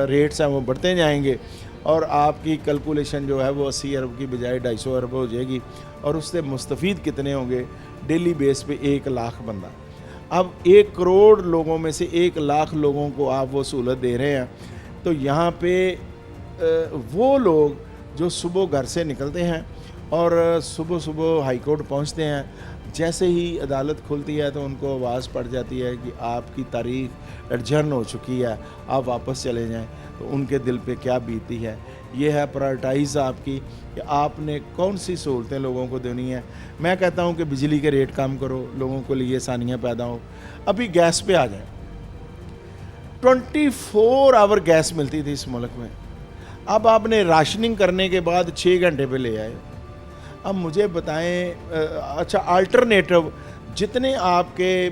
ریٹس ہیں وہ بڑھتے جائیں گے, اور آپ کی کیلکولیشن جو ہے وہ 80 ارب کی بجائے 250 ارب ہو جائے گی. اور اس سے مستفید کتنے ہوں گے؟ ڈیلی بیس پہ 1 لاکھ بندہ. اب 1 کروڑ لوگوں میں سے 1 لاکھ لوگوں کو آپ وہ سہولت دے رہے ہیں, تو یہاں پہ وہ لوگ جو صبح گھر سے نکلتے ہیں اور صبح ہائی کورٹ پہنچتے ہیں, جیسے ہی عدالت کھلتی ہے تو ان کو آواز پڑ جاتی ہے کہ آپ کی تاریخ ایڈجرن ہو چکی ہے, آپ واپس چلے جائیں, تو ان کے دل پہ کیا بیتی ہے. یہ ہے پرائرٹائز آپ کی کہ آپ نے کون سی سہولتیں لوگوں کو دینی ہیں. میں کہتا ہوں کہ بجلی کے ریٹ کم کرو, لوگوں کو لیے آسانیاں پیدا ہو. ابھی گیس پہ آ جائیں, 24 آور گیس ملتی تھی اس ملک میں, اب آپ نے راشننگ کرنے کے بعد 6 گھنٹے پہ لے آئے. اب مجھے بتائیں, اچھا آلٹرنیٹو جتنے آپ کے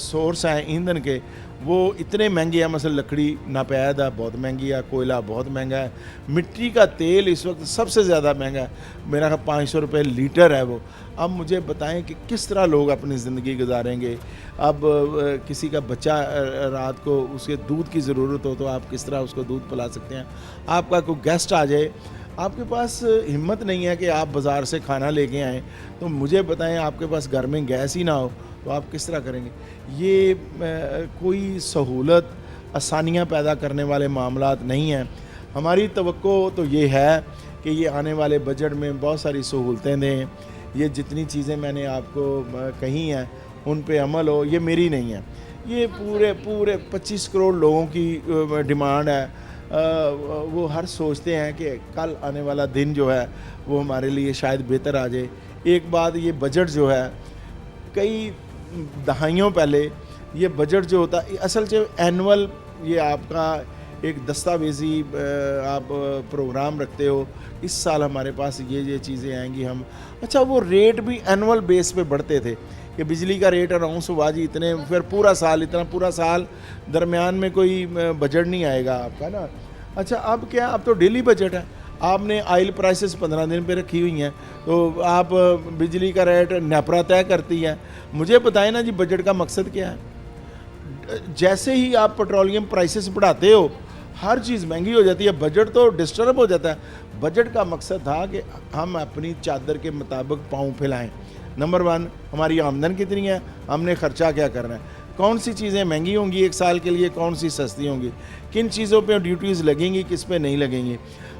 سورس ہیں ایندھن کے وہ اتنے مہنگے ہیں. مثلا لکڑی ناپید ہے, بہت مہنگی ہے, کوئلہ بہت مہنگا ہے, مٹی کا تیل اس وقت سب سے زیادہ مہنگا ہے, میرا 500 روپے لیٹر ہے وہ. اب مجھے بتائیں کہ کس طرح لوگ اپنی زندگی گزاریں گے. اب کسی کا بچہ رات کو اس کے دودھ کی ضرورت ہو تو آپ کس طرح اس کو دودھ پلا سکتے ہیں. آپ کا کوئی گیسٹ آ جائے, آپ کے پاس ہمت نہیں ہے کہ آپ بازار سے کھانا لے کے آئیں, تو مجھے بتائیں آپ کے پاس گھر میں گیس ہی نہ ہو تو آپ کس طرح کریں گے. یہ کوئی سہولت آسانیاں پیدا کرنے والے معاملات نہیں ہیں. ہماری توقع تو یہ ہے کہ یہ آنے والے بجٹ میں بہت ساری سہولتیں دیں. یہ جتنی چیزیں میں نے آپ کو کہی ہیں ان پہ عمل ہو. یہ میری نہیں ہے, یہ پورے 25 کروڑ لوگوں کی ڈیمانڈ ہے. وہ ہر سوچتے ہیں کہ کل آنے والا دن جو ہے وہ ہمارے لیے شاید بہتر آ جائے. ایک بات, یہ بجٹ جو ہے کئی دہائیوں پہلے یہ بجٹ جو ہوتا اصل سے اینول, یہ آپ کا ایک دستاویزی آپ پروگرام رکھتے ہو, اس سال ہمارے پاس یہ چیزیں آئیں گی ہم. اچھا وہ ریٹ بھی اینول بیس پہ بڑھتے تھے کہ بجلی کا ریٹ اناؤنس ہوا جی اتنے, پھر پورا سال درمیان میں کوئی بجٹ نہیں آئے گا آپ کا نا. اچھا اب کیا, اب تو ڈیلی بجٹ ہے. آپ نے آئل پرائسز 15 دن پہ رکھی ہوئی ہیں, تو آپ بجلی کا ریٹ نیپرا طے کرتی ہے. مجھے بتائیں نا جی بجٹ کا مقصد کیا ہے؟ جیسے ہی آپ پیٹرولیم پرائسز بڑھاتے ہو ہر چیز مہنگی ہو جاتی ہے, بجٹ تو ڈسٹرب ہو جاتا ہے. بجٹ کا مقصد تھا کہ ہم اپنی چادر کے مطابق پاؤں پھیلائیں. نمبر 1 ہماری آمدن کتنی ہے, ہم نے خرچہ کیا کرنا ہے, کون سی چیزیں مہنگی ہوں گی 1 سال کے لیے, کون سی سستی ہوں گی, کن چیزوں پہ ڈیوٹیز لگیں گی, کس پہ نہیں لگیں گی.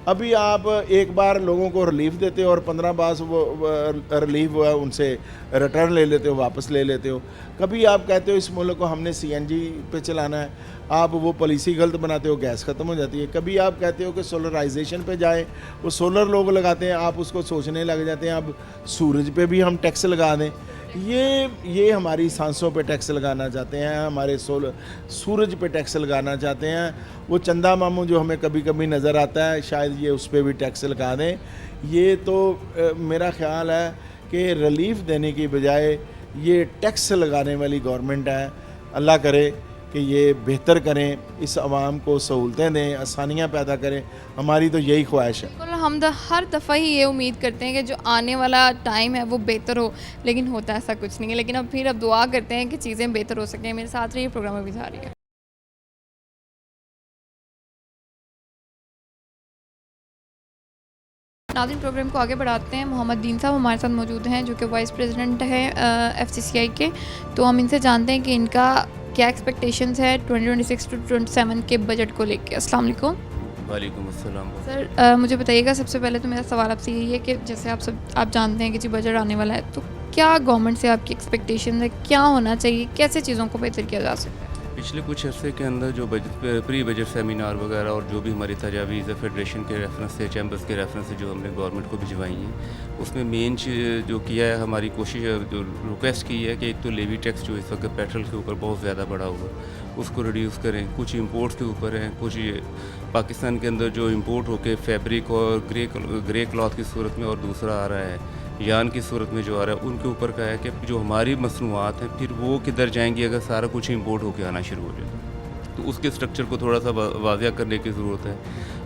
ابھی آپ ایک بار لوگوں کو ریلیف دیتے ہو اور 15 بار وہ ریلیف ہوا ان سے ریٹرن لے لیتے ہو, واپس لے لیتے ہو. کبھی آپ کہتے ہو اس ملک کو ہم نے CNG پہ چلانا ہے, آپ وہ پالیسی غلط بناتے ہو, گیس ختم ہو جاتی ہے. کبھی آپ کہتے ہو کہ سولرائزیشن پہ جائیں, وہ سولر لوگ لگاتے ہیں, آپ اس کو سوچنے لگ جاتے ہیں اب سورج پہ بھی ہم ٹیکس لگا دیں. یہ ہماری سانسوں پہ ٹیکس لگانا چاہتے ہیں, ہمارے سورج پہ ٹیکس لگانا چاہتے ہیں. وہ چندہ ماموں جو ہمیں کبھی کبھی نظر آتا ہے شاید یہ اس پہ بھی ٹیکس لگا دیں. یہ تو میرا خیال ہے کہ ریلیف دینے کی بجائے یہ ٹیکس لگانے والی گورنمنٹ ہے. اللہ کرے کہ یہ بہتر کریں, اس عوام کو سہولتیں دیں, آسانیاں پیدا کریں. ہماری تو یہی خواہش ہے. ہم ہر دفعہ ہی یہ امید کرتے ہیں کہ جو آنے والا ٹائم ہے وہ بہتر ہو, لیکن ہوتا ایسا کچھ نہیں ہے. لیکن اب دعا کرتے ہیں کہ چیزیں بہتر ہو سکیں. میرے ساتھ رہی پروگرام ابھی جا رہی ہے. ناظرین پروگرام کو آگے بڑھاتے ہیں. محمد دین صاحب ہمارے ساتھ موجود ہیں جو کہ وائس پریزیڈنٹ ہیں FCCI کے. تو ہم ان سے جانتے ہیں کہ ان کا کیا ایکسپیکٹیشنز ہے 2026 to 27 کے بجٹ کو لے کے. السلام علیکم. وعلیکم السلام. سر مجھے بتائیے گا, سب سے پہلے تو میرا سوال آپ سے یہی ہے کہ جیسے آپ جانتے ہیں کہ جی بجٹ آنے والا ہے, تو کیا گورنمنٹ سے آپ کی ایکسپیکٹیشن ہے, کیا ہونا چاہیے, کیسے چیزوں کو بہتر کیا جا سکتا ہے؟ پچھلے کچھ عرصے کے اندر جو پری بجٹ سیمینار وغیرہ اور جو بھی ہماری تجاویز ہے فیڈریشن کے ریفرنس سے چیمبرس کے ریفرنس سے جو ہم نے گورنمنٹ کو بھجوائی ہیں اس میں مین جو کیا ہے ہماری کوشش جو ریکویسٹ کی ہے کہ ایک تو لیوی ٹیکس جو اس وقت پیٹرول کے اوپر بہت زیادہ بڑھا ہوا اس کو ریڈیوس کریں. کچھ امپورٹس کے اوپر ہیں, کچھ پاکستان کے اندر جو امپورٹ ہو کے فیبرک اور گرے کلاتھ کی صورت میں اور دوسرا آ رہا ہے یان کی صورت میں جو آ رہا ہے ان کے اوپر کا ہے کہ جو ہماری مصنوعات ہیں پھر وہ کدھر جائیں گی اگر سارا کچھ امپورٹ ہو کے آنا شروع ہو جائے. تو اس کے اسٹرکچر کو تھوڑا سا واضح کرنے کی ضرورت ہے.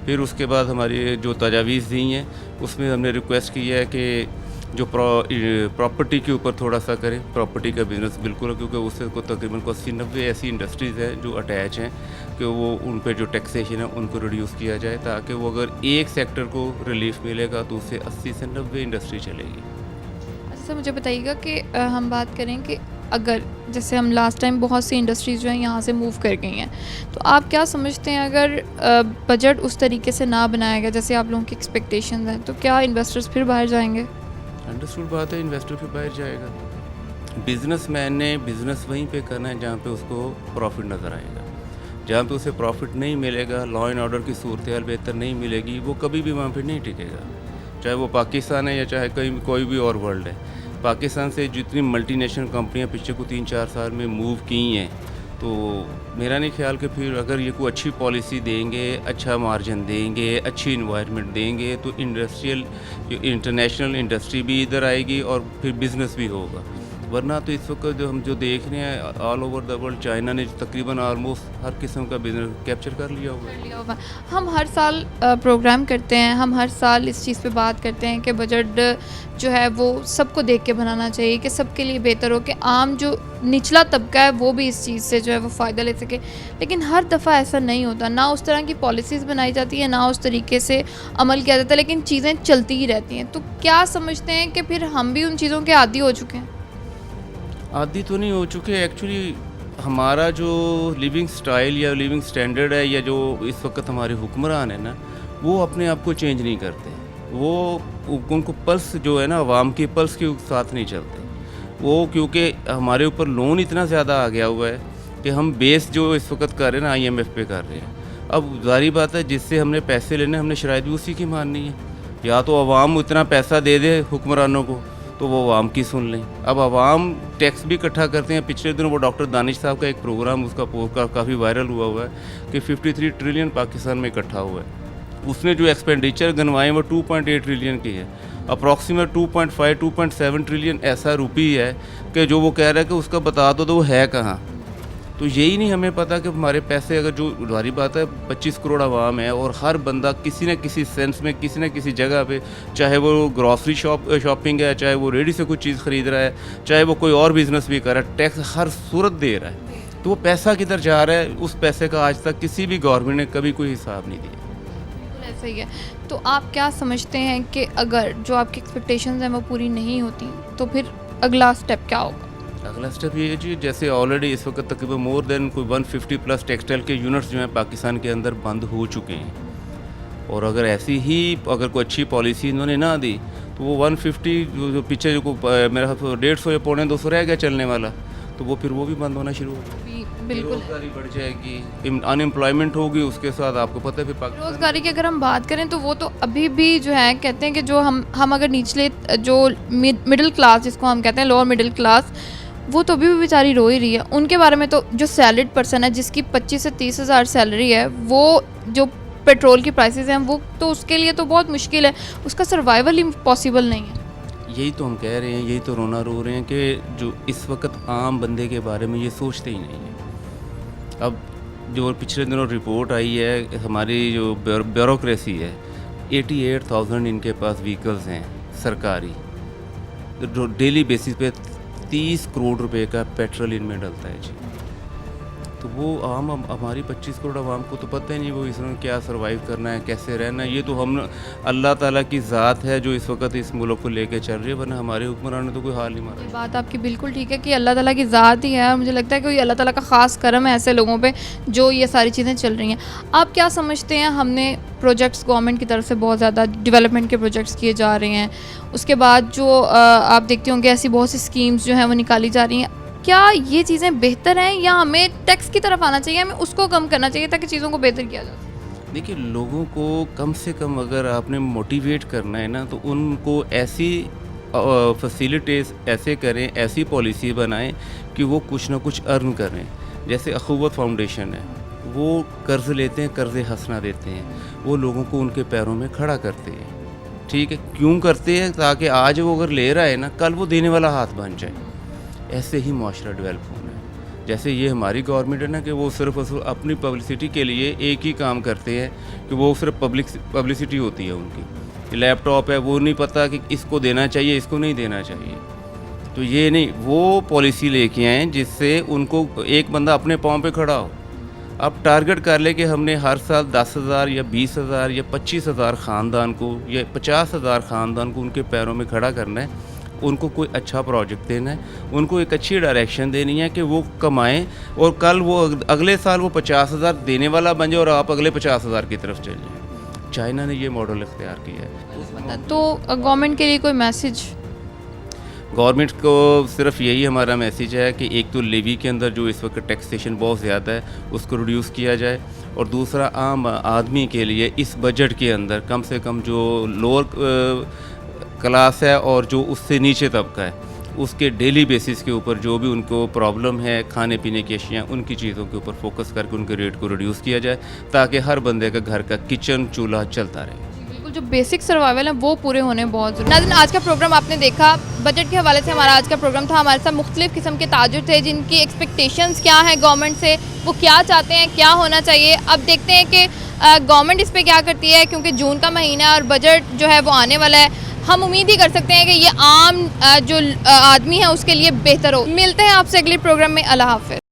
پھر اس کے بعد ہماری جو تجاویز دی ہیں اس میں ہم نے ریکویسٹ کی ہے کہ جو پراپرٹی کے اوپر تھوڑا سا کریں, پراپرٹی کا بزنس بالکل, کیونکہ اس سے کو تقریباً 80-90 ایسی انڈسٹریز ہیں جو اٹیچ ہیں کہ وہ ان پہ جو ٹیکسیشن ہے ان کو ریڈیوس کیا جائے تاکہ وہ اگر ایک سیکٹر کو ریلیف ملے گا تو اس سے 80 سے 90 انڈسٹری چلے گی. اچھا مجھے بتائیے گا کہ ہم بات کریں کہ اگر جیسے ہم لاسٹ ٹائم بہت سی انڈسٹریز جو ہیں یہاں سے موو کر گئی ہیں, تو آپ کیا سمجھتے ہیں اگر بجٹ اس طریقے سے نہ بنایا گیا جیسے آپ لوگوں کی ایکسپیکٹیشنز ہیں تو کیا انویسٹرز پھر باہر جائیں گے؟ انڈرسٹوڈ بات ہے, انویسٹر پھر باہر جائے گا. بزنس مین نے بزنس وہیں پہ کرنا ہے جہاں پہ اس کو پروفٹ نظر آئے گا. جہاں پہ اسے پروفٹ نہیں ملے گا, لا اینڈ آرڈر کی صورتحال بہتر نہیں ملے گی, وہ کبھی بھی وہاں پہ نہیں ٹکے گا, چاہے وہ پاکستان ہے یا چاہے کوئی بھی اور ورلڈ ہے. پاکستان سے جتنی ملٹی نیشنل کمپنیاں پچھلے کو 3-4 سال میں موو کی ہیں تو میرا نہیں خیال کہ پھر اگر یہ کوئی اچھی پالیسی دیں گے, اچھا مارجن دیں گے, اچھی انوائرمنٹ دیں گے تو انڈسٹریل انٹرنیشنل انڈسٹری بھی ادھر آئے گی اور پھر بزنس بھی ہوگا. ورنہ تو اس وقت جو ہم جو دیکھ رہے ہیں all over the world China نے تقریباً آلموسٹ ہر قسم کا بزنس کیپچر کر لیا ہوگا. ہم ہر سال پروگرام کرتے ہیں, ہم ہر سال اس چیز پہ بات کرتے ہیں کہ بجٹ جو ہے وہ سب کو دیکھ کے بنانا چاہیے کہ سب کے لیے بہتر ہو, کہ عام جو نچلا طبقہ ہے وہ بھی اس چیز سے جو ہے وہ فائدہ لے سکے. لیکن ہر دفعہ ایسا نہیں ہوتا, نہ اس طرح کی پالیسیز بنائی جاتی ہیں, نہ اس طریقے سے عمل کیا جاتا ہے, لیکن چیزیں چلتی ہی رہتی ہیں. تو کیا سمجھتے ہیں کہ پھر ہم بھی ان چیزوں کے عادی ہو چکے ہیں؟ عادی تو نہیں ہو چکے, ایکچولی ہمارا جو لیونگ سٹائل یا لیونگ سٹینڈرڈ ہے یا جو اس وقت ہمارے حکمران ہیں نا وہ اپنے آپ کو چینج نہیں کرتے. وہ ان کو پلس جو ہے نا عوام کی پلس کے ساتھ نہیں چلتے. وہ کیونکہ ہمارے اوپر لون اتنا زیادہ آ گیا ہوا ہے کہ ہم بیس جو اس وقت کر رہے ہیں نا IMF پہ کر رہے ہیں. اب ظاہری بات ہے جس سے ہم نے پیسے لینے ہم نے شرائط بھی اسی کی ماننی ہے. یا تو عوام اتنا پیسہ دے دے حکمرانوں کو تو وہ عوام کی سن لیں. اب عوام ٹیکس بھی اکٹھا کرتے ہیں. پچھلے دنوں وہ ڈاکٹر دانش صاحب کا ایک پروگرام اس کا کافی وائرل ہوا ہے کہ 53 ٹریلین پاکستان میں اکٹھا ہوا ہے. اس نے جو ایکسپینڈیچر گنوائے وہ 2.8 ٹریلین کی ہے. اپروکسیمیٹ 2.5-2.7 ٹریلین ایسا روپی ہے کہ جو وہ کہہ رہا ہے کہ اس کا بتا دو تو وہ ہے کہاں. تو یہی نہیں ہمیں پتہ کہ ہمارے پیسے اگر جو ظاہری بات ہے 25 کروڑ عوام ہے اور ہر بندہ کسی نہ کسی سینس میں کسی نہ کسی جگہ پہ, چاہے وہ گروسری شاپنگ ہے, چاہے وہ ریڈی سے کوئی چیز خرید رہا ہے, چاہے وہ کوئی اور بزنس بھی کر رہا ہے, ٹیکس ہر صورت دے رہا ہے. تو وہ پیسہ کدھر جا رہا ہے, اس پیسے کا آج تک کسی بھی گورنمنٹ نے کبھی کوئی حساب نہیں دیا. بالکل ایسا ہی ہے. تو آپ کیا سمجھتے ہیں کہ اگر جو آپ کی ایکسپیکٹیشنز ہیں وہ پوری نہیں ہوتی تو پھر اگلا اسٹیپ کیا ہوگا؟ اگلا اسٹیپ یہ ہے جی, جیسے آلریڈی اس وقت تقریباً مور دین کوئی 150+ ٹیکسٹائل کے یونٹس جو ہیں پاکستان کے اندر بند ہو چکے ہیں. اور اگر ایسی ہی اگر کوئی اچھی پالیسی انہوں نے نہ دی تو وہ 150 جو پیچھے جو میرا 150 یا 250 رہ گیا چلنے والا تو وہ پھر وہ بھی بند ہونا شروع ہوگا. بالکل روزگاری بڑھ جائے گی, ان امپلائمنٹ ہوگی, اس کے ساتھ آپ کو پتہ ہے پھر روزگاری کی اگر ہم بات کریں تو وہ تو ابھی بھی جو ہے کہتے ہیں کہ جو ہم اگر نچلے جو مڈل کلاس جس کو ہم کہتے ہیں لوور مڈل کلاس, وہ تو ابھی بھی بیچاری رو ہی رہی ہے. ان کے بارے میں تو جو سیلریڈ پرسن ہے جس کی 25 سے 30 ہزار سیلری ہے, وہ جو پیٹرول کی پرائسز ہیں وہ تو اس کے لیے تو بہت مشکل ہے, اس کا سروائیول پاسبل نہیں ہے. یہی تو ہم کہہ رہے ہیں, یہی تو رونا رو رہے ہیں کہ جو اس وقت عام بندے کے بارے میں یہ سوچتے ہی نہیں ہیں. اب جو پچھلے دنوں رپورٹ آئی ہے ہماری جو بیوروکریسی ہے 88,000 ان کے پاس وہیکلز ہیں سرکاری, جو ڈیلی بیسس پہ 30 کروڑ روپے کا پیٹرول ان میں ڈلتا ہے جی. تو وہ عام ہماری 25 کروڑ عوام کو تو پتہ ہی نہیں وہ اس میں کیا سروائیو کرنا ہے, کیسے رہنا ہے. یہ تو ہم اللہ تعالیٰ کی ذات ہے جو اس وقت اس ملک کو لے کے چل رہی ہے, ورنہ ہمارے حکمران نے تو کوئی حال نہیں مارا. یہ بات آپ کی بالکل ٹھیک ہے کہ اللہ تعالیٰ کی ذات ہی ہے, اور مجھے لگتا ہے کہ اللہ تعالیٰ کا خاص کرم ہے ایسے لوگوں پہ جو یہ ساری چیزیں چل رہی ہیں. آپ کیا سمجھتے ہیں, ہم نے پروجیکٹس گورنمنٹ کی طرف سے بہت زیادہ ڈیولپمنٹ کے پروجیکٹس کیے جا رہے ہیں, اس کے بعد جو آپ دیکھتے ہوں گے ایسی بہت سی اسکیمز جو ہیں وہ نکالی جا رہی ہیں, کیا یہ چیزیں بہتر ہیں یا ہمیں ٹیکس کی طرف آنا چاہیے, ہمیں اس کو کم کرنا چاہیے تاکہ چیزوں کو بہتر کیا جا سکے؟ دیکھیے لوگوں کو کم سے کم اگر آپ نے موٹیویٹ کرنا ہے نا تو ان کو ایسی فیسیلیٹیز ایسے کریں, ایسی پالیسی بنائیں کہ وہ کچھ نہ کچھ ارن کریں. جیسے اخوت فاؤنڈیشن ہے, وہ قرض لیتے ہیں, قرض حسنہ دیتے ہیں, وہ لوگوں کو ان کے پیروں میں کھڑا کرتے ہیں. ٹھیک ہے, کیوں کرتے ہیں؟ تاکہ آج وہ اگر لے رہا ہے نا, کل وہ دینے والا ہاتھ بن جائے. ایسے ہی معاشرہ ڈیولپ ہونا ہے. جیسے یہ ہماری گورنمنٹ ہے نا کہ وہ صرف اپنی پبلسٹی کے لیے ایک ہی کام کرتے ہیں کہ وہ صرف پبلسٹی ہوتی ہے ان کی. لیپ ٹاپ ہے, وہ نہیں پتہ کہ اس کو دینا چاہیے, اس کو نہیں دینا چاہیے. تو یہ نہیں, وہ پالیسی لے کے آئیں جس سے ان کو ایک بندہ اپنے پاؤں پہ کھڑا ہو. اب ٹارگٹ کر لے کہ ہم نے ہر سال 10,000 یا 20,000 یا 25,000 خاندان کو یا 50,000 خاندان کو ان کے پیروں میں کھڑا کرنا ہے. ان کو کوئی اچھا پروجیکٹ دینا ہے, ان کو ایک اچھی ڈائریکشن دینی ہے کہ وہ کمائیں, اور کل وہ اگلے سال وہ 50,000 دینے والا بن جائے اور آپ اگلے 50,000 کی طرف چل جائیں. چائنا نے یہ ماڈل اختیار کیا ہے. تو گورنمنٹ کے لیے کوئی میسج؟ گورنمنٹ کو صرف یہی ہمارا میسیج ہے کہ ایک تو لیوی کے اندر جو اس وقت ٹیکسیشن بہت زیادہ ہے اس کو ریڈیوس کیا جائے, اور دوسرا عام آدمی کے لیے اس بجٹ کے اندر کم سے کم جو لوور کلاس ہے اور جو اس سے نیچے طبقہ ہے اس کے ڈیلی بیسس کے اوپر جو بھی ان کو پرابلم ہے کھانے پینے کی اشیاء, ان کی چیزوں کے اوپر فوکس کر کے ان کے ریٹ کو ریڈیوس کیا جائے تاکہ ہر بندے کا گھر کا کچن چولہا چلتا رہے. بالکل, جو بیسک سروائیول ہیں وہ پورے ہونے بہت ضروری. ناظرین, آج کا پروگرام آپ نے دیکھا, بجٹ کے حوالے سے ہمارا آج کا پروگرام تھا. ہمارے ساتھ مختلف قسم کے تاجر تھے جن کی ایکسپیکٹیشنز کیا ہیں گورنمنٹ سے, وہ کیا چاہتے ہیں, کیا ہونا چاہیے. اب دیکھتے ہیں کہ گورنمنٹ اس پہ کیا کرتی ہے, کیونکہ جون کا مہینہ ہے اور بجٹ جو ہے وہ آنے والا ہے. ہم امید ہی کر سکتے ہیں کہ یہ عام جو آدمی ہے اس کے لیے بہتر ہو. ملتے ہیں آپ سے اگلے پروگرام میں. اللہ حافظ.